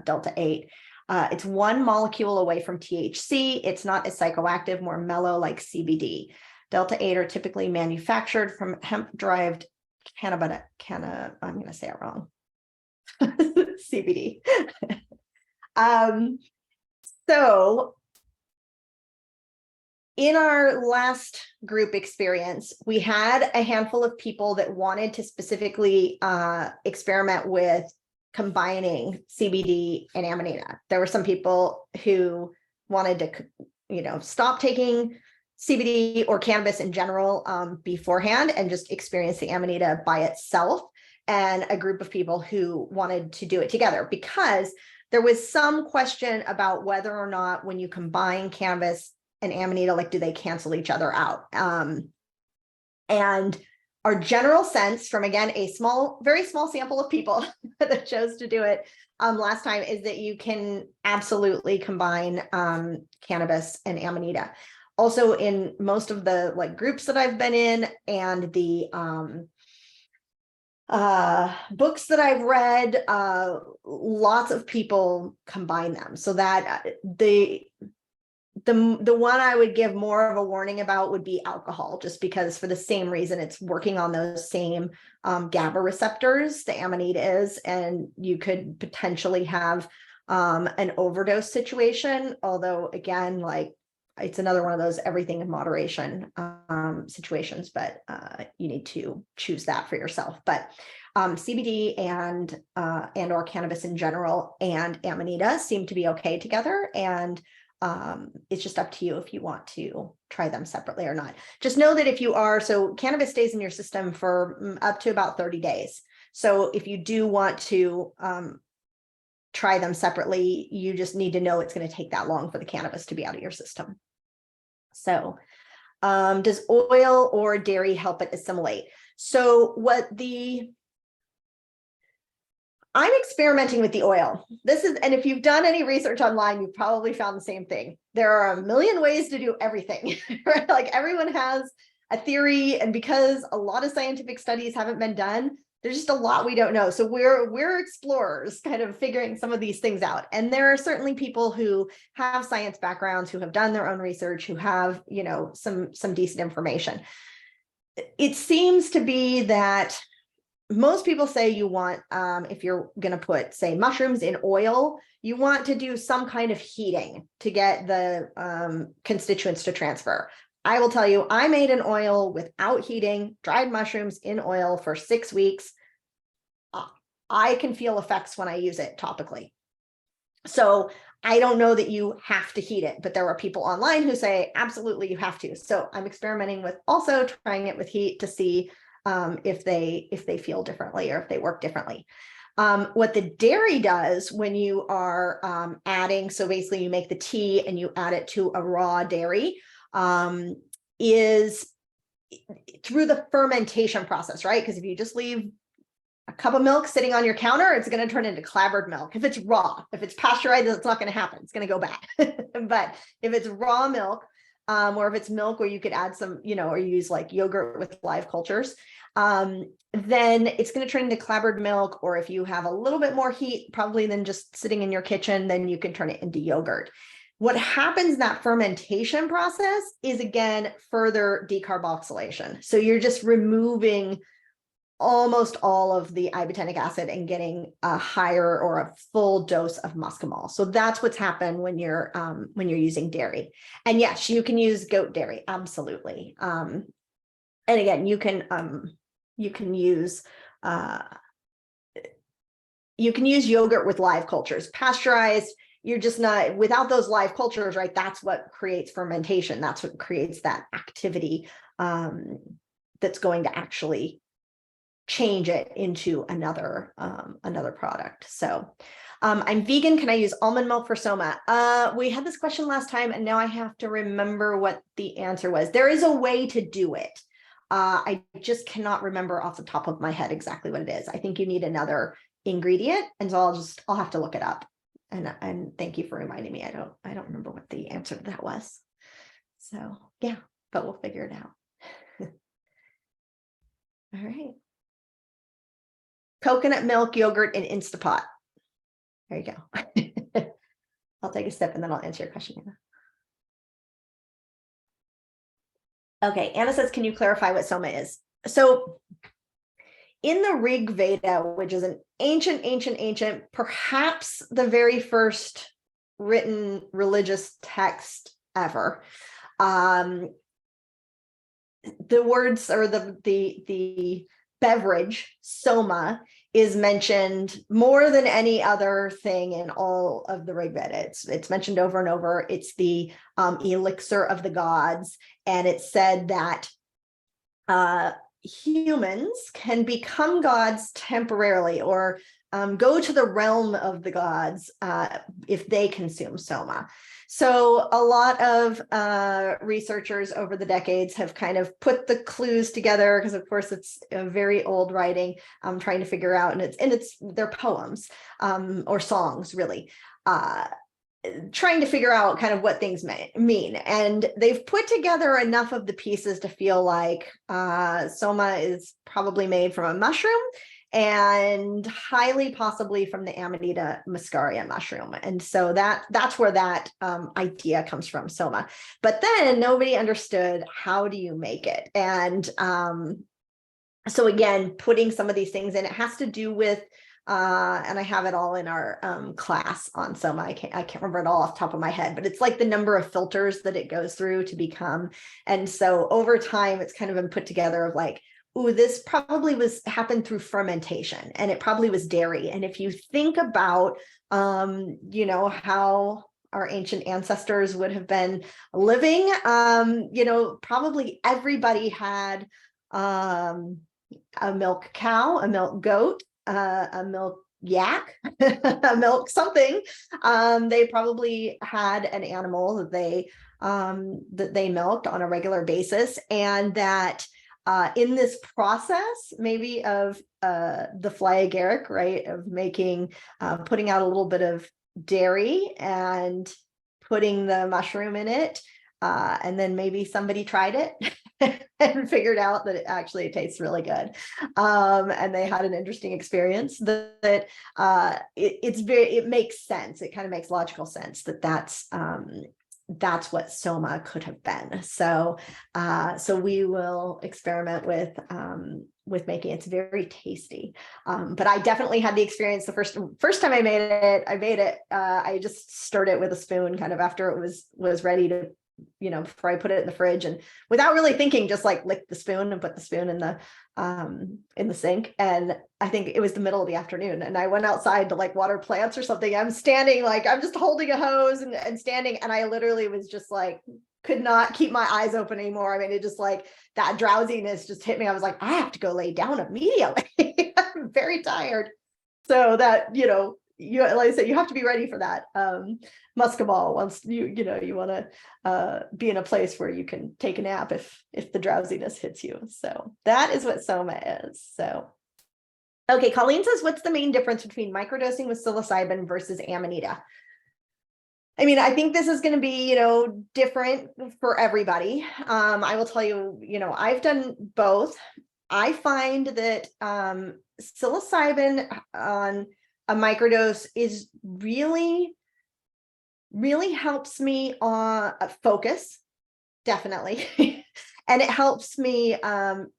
Delta 8. It's one molecule away from THC. It's not as psychoactive, more mellow like CBD. Delta 8 are typically manufactured from hemp-derived I'm going to say it wrong. CBD. So in our last group experience, we had a handful of people that wanted to specifically experiment with combining CBD and Amanita. There were some people who wanted to, stop taking CBD or cannabis in general beforehand and just experience the Amanita by itself, and a group of people who wanted to do it together, because there was some question about whether or not when you combine cannabis and Amanita, like, do they cancel each other out? And our general sense from, again, a very small sample of people that chose to do it last time, is that you can absolutely combine cannabis and Amanita. Also, in most of the groups that I've been in and the books that I've read, lots of people combine them. So that the one I would give more of a warning about would be alcohol, just because for the same reason, it's working on those same GABA receptors the Amanita is, and you could potentially have an overdose situation. Although again, it's another one of those everything in moderation situations, but you need to choose that for yourself. But CBD and or cannabis in general and Amanita seem to be okay together, and it's just up to you if you want to try them separately or not. Just know that if you are, so cannabis stays in your system for up to about 30 days. So if you do want to try them separately, you just need to know it's going to take that long for the cannabis to be out of your system. So does oil or dairy help it assimilate? So I'm experimenting with the oil. And if you've done any research online, you've probably found the same thing. There are a million ways to do everything, right? Like, everyone has a theory, and because a lot of scientific studies haven't been done, there's just a lot we don't know. So we're explorers, kind of figuring some of these things out. And there are certainly people who have science backgrounds, who have done their own research, who have, some decent information. It seems to be that most people say you want, if you're going to put, say, mushrooms in oil, you want to do some kind of heating to get the constituents to transfer. I will tell you, I made an oil without heating, dried mushrooms in oil for 6 weeks. I can feel effects when I use it topically. So I don't know that you have to heat it, but there are people online who say, absolutely, you have to. So I'm experimenting with also trying it with heat to see if they feel differently or if they work differently. What the dairy does when you are adding, so basically you make the tea and you add it to a raw dairy, is through the fermentation process, right? Because if you just leave a cup of milk sitting on your counter, it's going to turn into clabbered milk. If it's raw, if it's pasteurized, it's not going to happen. It's going to go bad. But if it's raw milk, or if it's milk where you could add some, or use like yogurt with live cultures, then it's going to turn into clabbered milk. Or if you have a little bit more heat, probably than just sitting in your kitchen, then you can turn it into yogurt. What happens in that fermentation process is, again, further decarboxylation. So you're just removing almost all of the ibotenic acid and getting a higher or a full dose of muscimol. So that's what's happened when you're using dairy. And yes, you can use goat dairy, absolutely. And again, you can use yogurt with live cultures. Pasteurized, you're just not, without those live cultures, right? That's what creates fermentation. That's what creates that activity that's going to actually change it into another product. So I'm vegan. Can I use almond milk for soma? We had this question last time, and now I have to remember what the answer was. There is a way to do it. I just cannot remember off the top of my head exactly what it is. I think you need another ingredient, and so I'll have to look it up. And thank you for reminding me. I don't remember what the answer to that was. So yeah, but we'll figure it out. All right. Coconut milk, yogurt, and Instapot. There you go. I'll take a sip and then I'll answer your question, Anna. Okay, Anna says, can you clarify what soma is? So in the Rig Veda, which is an ancient, perhaps the very first written religious text ever, the words or the beverage soma is mentioned more than any other thing in all of the Rig Veda. It's mentioned over and over. It's the elixir of the gods, and it's said that humans can become gods temporarily, or go to the realm of the gods if they consume soma. So a lot of researchers over the decades have kind of put the clues together, because of course it's a very old writing, trying to figure out, and it's their poems or songs really, trying to figure out kind of what things mean. And they've put together enough of the pieces to feel like soma is probably made from a mushroom, and highly possibly from the Amanita muscaria mushroom. And so that's where that idea comes from, soma. But then nobody understood, how do you make it? And so again, putting some of these things in, it has to do with and I have it all in our class on soma. I can't remember it all off the top of my head, but it's like the number of filters that it goes through to become. And so over time, it's kind of been put together of like, ooh, this probably happened through fermentation, and it probably was dairy. And if you think about, how our ancient ancestors would have been living, probably everybody had a milk cow, a milk goat, a milk yak, a milk something. They probably had an animal that they milked on a regular basis, and that in this process, maybe of the fly agaric, right, of making, putting out a little bit of dairy and putting the mushroom in it, and then maybe somebody tried it and figured out that it tastes really good, and they had an interesting experience. That it makes sense. It kind of makes logical sense that's what soma could have been. So we will experiment with making it. It's very tasty. But I definitely had the experience the first time I made it. I just stirred it with a spoon kind of after it was ready to, before I put it in the fridge, and without really thinking, just like licked the spoon and put the spoon in the sink. And I think it was the middle of the afternoon, and I went outside to like water plants or something. I'm standing, like I'm just holding a hose and standing, and I literally was just like, could not keep my eyes open anymore. I mean, it just like that drowsiness just hit me. I was like, I have to go lay down immediately. I'm very tired. So that, like I said, you have to be ready for that muscaball once you want to be in a place where you can take a nap if the drowsiness hits you. So that is what soma is. So okay, Colleen says, what's the main difference between microdosing with psilocybin versus Amanita? I mean, I think this is going to be, different for everybody. I will tell you, I've done both. I find that psilocybin on a microdose is really helps me focus, definitely. And it helps me, get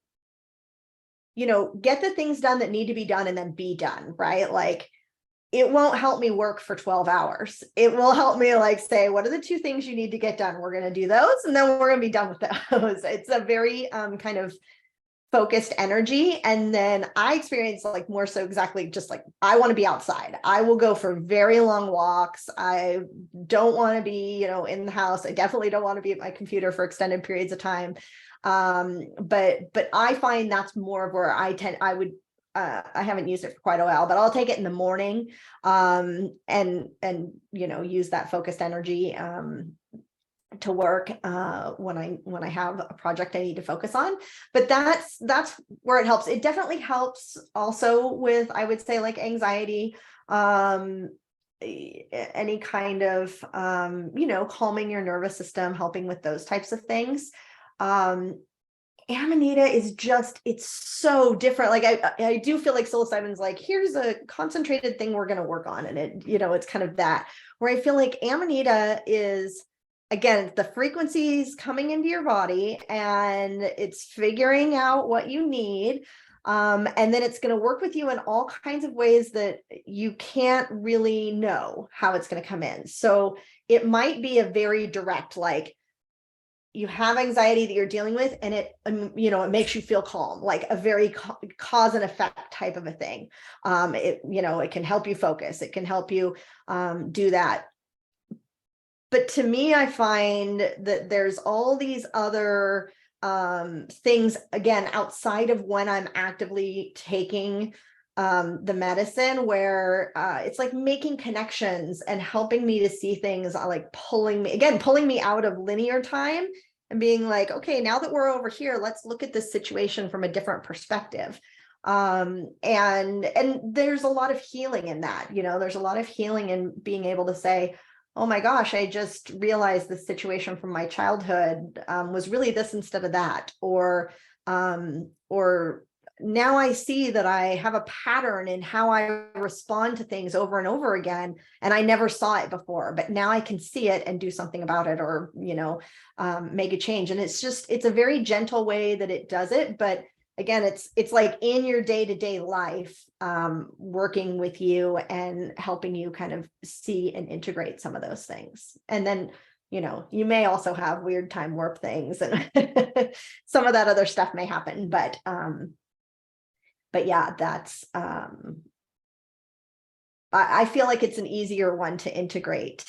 the things done that need to be done and then be done, right? Like, it won't help me work for 12 hours. It will help me like say, what are the 2 things you need to get done? We're going to do those, and then we're going to be done with those. It's a very kind of focused energy. And then I experience like more so exactly just like, I want to be outside. I will go for very long walks. I don't want to be, in the house. I definitely don't want to be at my computer for extended periods of time. But I find that's more of where I I haven't used it for quite a while, but I'll take it in the morning, and use that focused energy to work when I have a project I need to focus on. But that's where it helps. It definitely helps also with, I would say, like anxiety, any kind of calming your nervous system, helping with those types of things. Amanita is just, it's so different. Like I do feel like psilocybin's like, here's a concentrated thing we're going to work on, and it's kind of that, where I feel like Amanita is, again, the frequencies coming into your body and it's figuring out what you need. And then it's going to work with you in all kinds of ways that you can't really know how it's going to come in. So it might be a very direct, like, you have anxiety that you're dealing with, and it, it makes you feel calm, like a very cause and effect type of a thing. It can help you focus. It can help you do that. But to me, I find that there's all these other things, again, outside of when I'm actively taking the medicine, where it's like making connections and helping me to see things, like pulling me out of linear time and being like, okay, now that we're over here, let's look at this situation from a different perspective. And there's a lot of healing in that. There's a lot of healing in being able to say, oh my gosh, I just realized this situation from my childhood was really this instead of that, or now I see that I have a pattern in how I respond to things over and over again, and I never saw it before, but now I can see it and do something about it, or make a change. And it's a very gentle way that it does it, but again, it's like in your day-to-day life, working with you and helping you kind of see and integrate some of those things. And then you may also have weird time warp things, and some of that other stuff may happen, but yeah, that's I feel like it's an easier one to integrate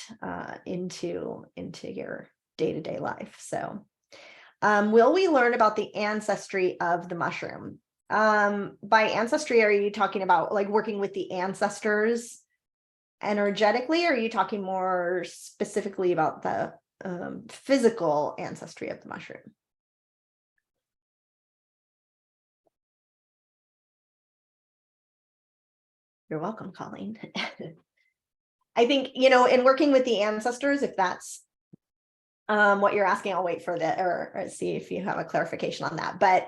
into your day-to-day life. So will we learn about the ancestry of the mushroom? By ancestry, are you talking about like working with the ancestors energetically, or are you talking more specifically about the physical ancestry of the mushroom? You're welcome, Colleen. I think, in working with the ancestors, if that's what you're asking, I'll wait for that, or see if you have a clarification on that. But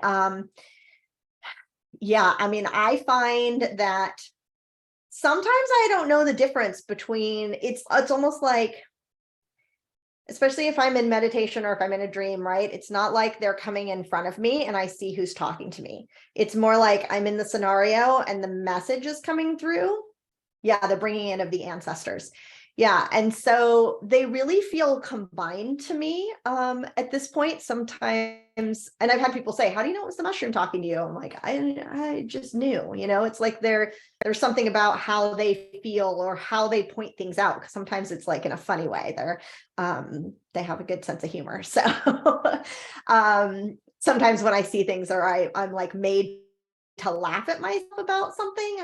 yeah, I mean, I find that sometimes I don't know the difference between, it's almost like, especially if I'm in meditation or if I'm in a dream, right? It's not like they're coming in front of me and I see who's talking to me. It's more like I'm in the scenario and the message is coming through. Yeah, the bringing in of the ancestors. Yeah, and so they really feel combined to me at this point sometimes. And I've had people say, how do you know it was the mushroom talking to you? I'm like, I just knew. It's like there's something about how they feel or how they point things out, because sometimes it's like in a funny way. They have a good sense of humor. So sometimes when I see things, or I'm like made to laugh at myself about something,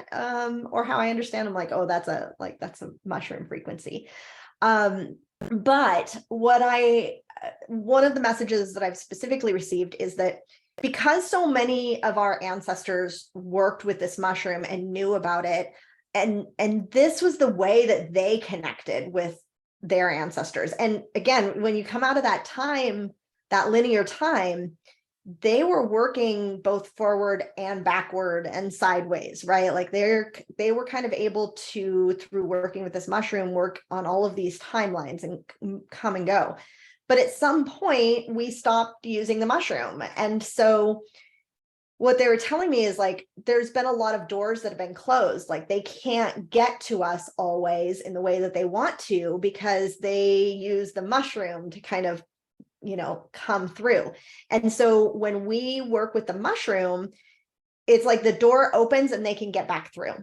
or how I understand, I'm like, oh, that's a mushroom frequency. But one of the messages that I've specifically received is that because so many of our ancestors worked with this mushroom and knew about it, and this was the way that they connected with their ancestors. And again, when you come out of that time, that linear time, they were working both forward and backward and sideways, right? Like they were kind of able to, through working with this mushroom, work on all of these timelines and come and go. But at some point we stopped using the mushroom. And so what they were telling me is like, there's been a lot of doors that have been closed. Like they can't get to us always in the way that they want to, because they use the mushroom to kind of come through. And so when we work with the mushroom, it's like the door opens and they can get back through.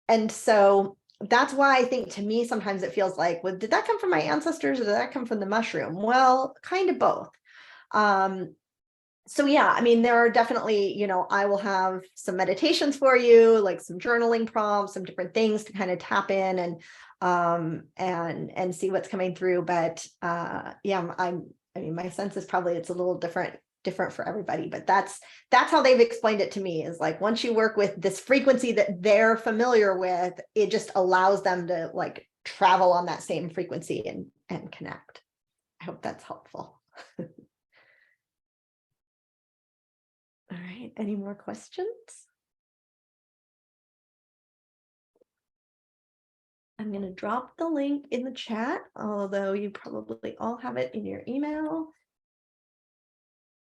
And so that's why I think, to me, sometimes it feels like, well, did that come from my ancestors or did that come from the mushroom? Well, kind of both. So yeah, I mean, there are definitely, I will have some meditations for you, like some journaling prompts, some different things to kind of tap in and see what's coming through. But yeah, I mean, my sense is probably it's a little different for everybody, but that's how they've explained it to me, is like once you work with this frequency that they're familiar with, it just allows them to like travel on that same frequency and connect. I hope that's helpful. All right, any more questions? I'm going to drop the link in the chat, although you probably all have it in your email.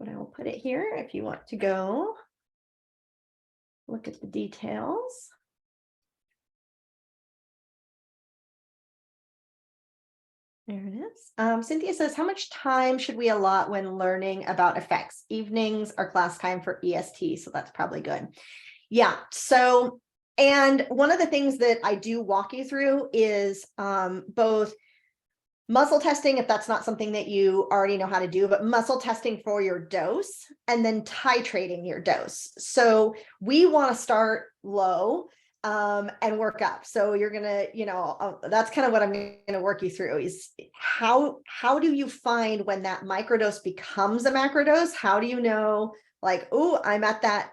But I will put it here if you want to go look at the details. There it is. Cynthia says, how much time should we allot when learning about effects? Evenings are class time for EST, so that's probably good. Yeah, so, and one of the things that I do walk you through is both muscle testing, if that's not something that you already know how to do, but muscle testing for your dose, and then titrating your dose. So we want to start low and work up. So you're gonna, that's kind of what I'm gonna work you through, is how do you find when that microdose becomes a macrodose? How do you know, like, oh, I'm at that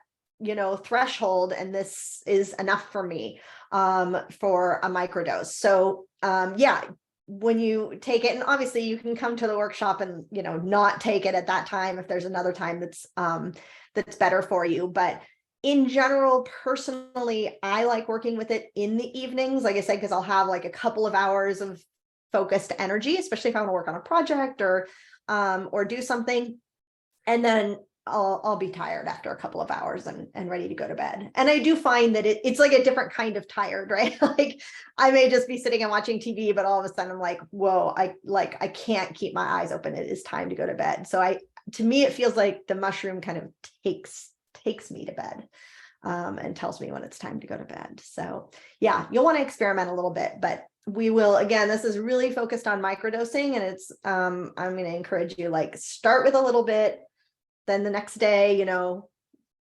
threshold and this is enough for me for a microdose? So yeah, when you take it, and obviously you can come to the workshop and not take it at that time if there's another time that's better for you. But in general, personally, I like working with it in the evenings, like I said, because I'll have like a couple of hours of focused energy, especially if I want to work on a project or do something. And then I'll be tired after a couple of hours and ready to go to bed. And I do find that it's like a different kind of tired, right? Like I may just be sitting and watching TV, but all of a sudden I'm like, whoa, I can't keep my eyes open. It is time to go to bed. So to me, it feels like the mushroom kind of takes me to bed and tells me when it's time to go to bed. So yeah, you'll want to experiment a little bit, but we will, again, this is really focused on microdosing, and it's I'm going to encourage you, like, start with a little bit. Then the next day,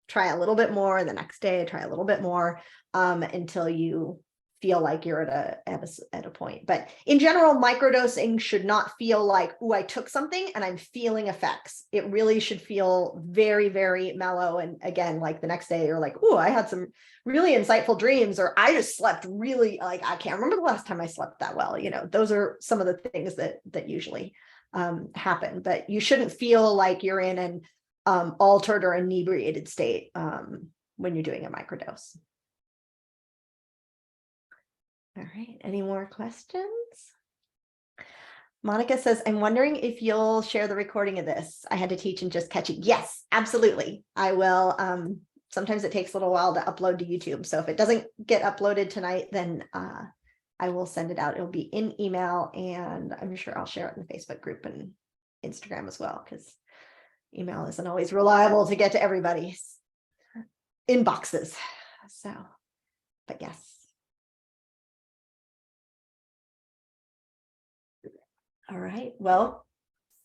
try a little bit more. The next day, try a little bit more until you feel like you're at a point. But in general, microdosing should not feel like, oh, I took something and I'm feeling effects. It really should feel very, very mellow. And again, like the next day, you're like, oh, I had some really insightful dreams, or I just slept really, like, I can't remember the last time I slept that well. Those are some of the things that usually happen. But you shouldn't feel like you're in an altered or inebriated state when you're doing a microdose. All right, any more questions? Monica says, I'm wondering if you'll share the recording of this. I had to teach and just catch it. Yes, absolutely. I will. Sometimes it takes a little while to upload to YouTube. So if it doesn't get uploaded tonight, then I will send it out. It'll be in email, and I'm sure I'll share it in the Facebook group and Instagram as well, because email isn't always reliable to get to everybody's inboxes. So, but yes. All right. Well,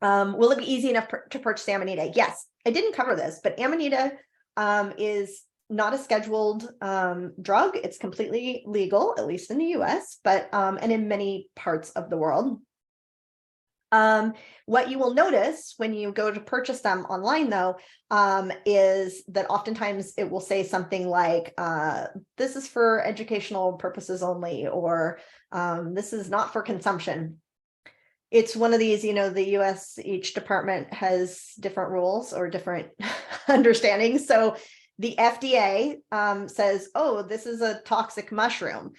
will it be easy enough to purchase Amanita? Yes, I didn't cover this, but Amanita is not a scheduled drug. It's completely legal, at least in the US, but and in many parts of the world. What you will notice when you go to purchase them online, though, is that oftentimes it will say something like, this is for educational purposes only, or this is not for consumption. It's one of these, the US, each department has different rules or different understandings. So the FDA says, oh, this is a toxic mushroom.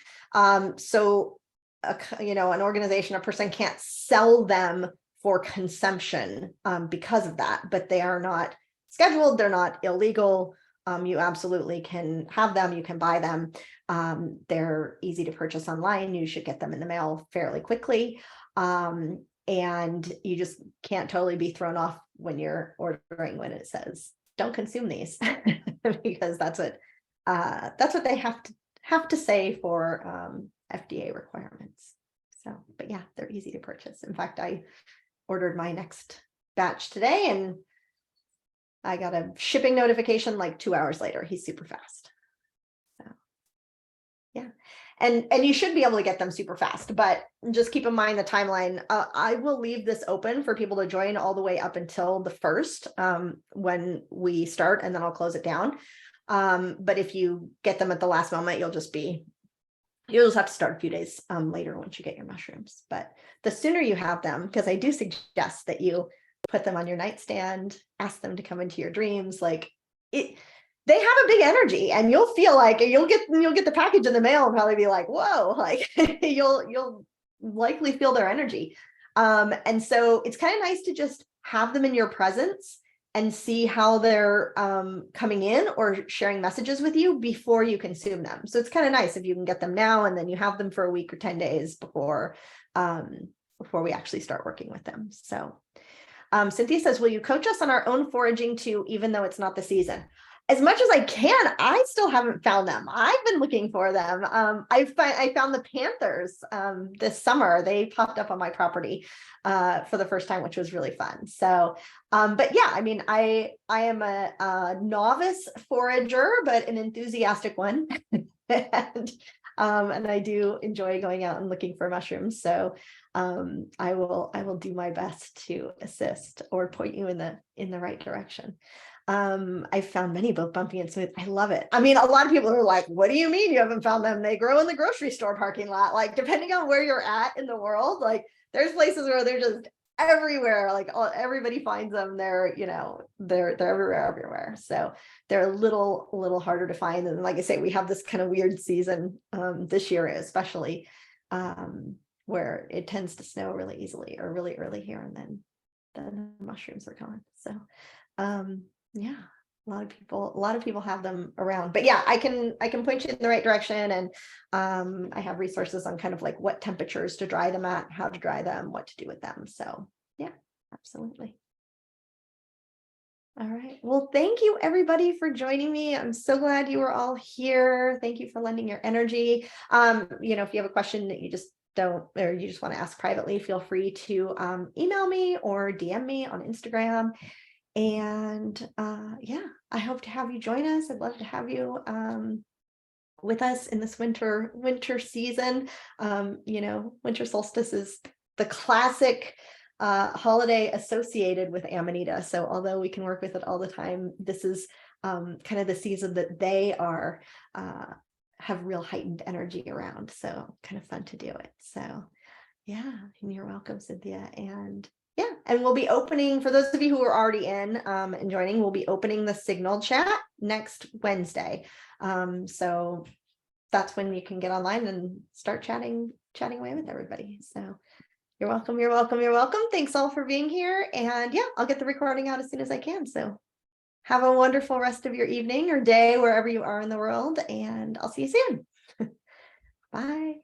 So an organization, a person can't sell them for consumption because of that, but they are not scheduled. They're not illegal. You absolutely can have them. You can buy them. They're easy to purchase online. You should get them in the mail fairly quickly. And you just can't totally be thrown off when you're ordering when it says don't consume these because that's what they have to say for FDA requirements. So, but yeah, they're easy to purchase. In fact, I ordered my next batch today, and I got a shipping notification like 2 hours later. He's super fast. So yeah. And you should be able to get them super fast, but just keep in mind the timeline. I will leave this open for people to join all the way up until the 1st, when we start, and then I'll close it down. But if you get them at the last moment, you'll just have to start a few days later once you get your mushrooms. But the sooner you have them, because I do suggest that you put them on your nightstand, ask them to come into your dreams. Like they have a big energy, and you'll feel like you'll get the package in the mail and probably be like, whoa, like you'll likely feel their energy. And so it's kind of nice to just have them in your presence and see how they're coming in or sharing messages with you before you consume them. So it's kind of nice if you can get them now, and then you have them for a week or 10 days before we actually start working with them. So Cynthia says, will you coach us on our own foraging too, even though it's not the season? As much as I can. I still haven't found them. I've been looking for them. I found the panthers this summer. They popped up on my property for the first time, which was really fun. So, but yeah, I mean, I am a novice forager, but an enthusiastic one. And I do enjoy going out and looking for mushrooms. So I will do my best to assist or point you in the right direction. I've found many, both bumpy and smooth. I love it. I mean, a lot of people are like, what do you mean you haven't found them? They grow in the grocery store parking lot. Like, depending on where you're at in the world, like there's places where they're just everywhere. Like everybody finds them. They're everywhere. So they're a little harder to find. And like I say, we have this kind of weird season this year, especially where it tends to snow really easily or really early here, and then the mushrooms are gone. So yeah, a lot of people have them around. But yeah, I can point you in the right direction, and I have resources on kind of like what temperatures to dry them at, how to dry them, what to do with them. So yeah, absolutely. All right. Well, thank you everybody for joining me. I'm so glad you were all here. Thank you for lending your energy. If you have a question that you just don't, or you just want to ask privately, feel free to email me or DM me on Instagram. And yeah, I hope to have you join us. I'd love to have you with us in this winter season. Winter solstice is the classic holiday associated with Amanita. So although we can work with it all the time, this is kind of the season that they are have real heightened energy around. So kind of fun to do it. So yeah, and you're welcome, Cynthia. And yeah, and we'll be opening, for those of you who are already in and joining, we'll be opening the Signal chat next Wednesday. So that's when you can get online and start chatting away with everybody. So you're welcome, you're welcome, you're welcome. Thanks all for being here. And yeah, I'll get the recording out as soon as I can. So have a wonderful rest of your evening or day, wherever you are in the world, and I'll see you soon. Bye.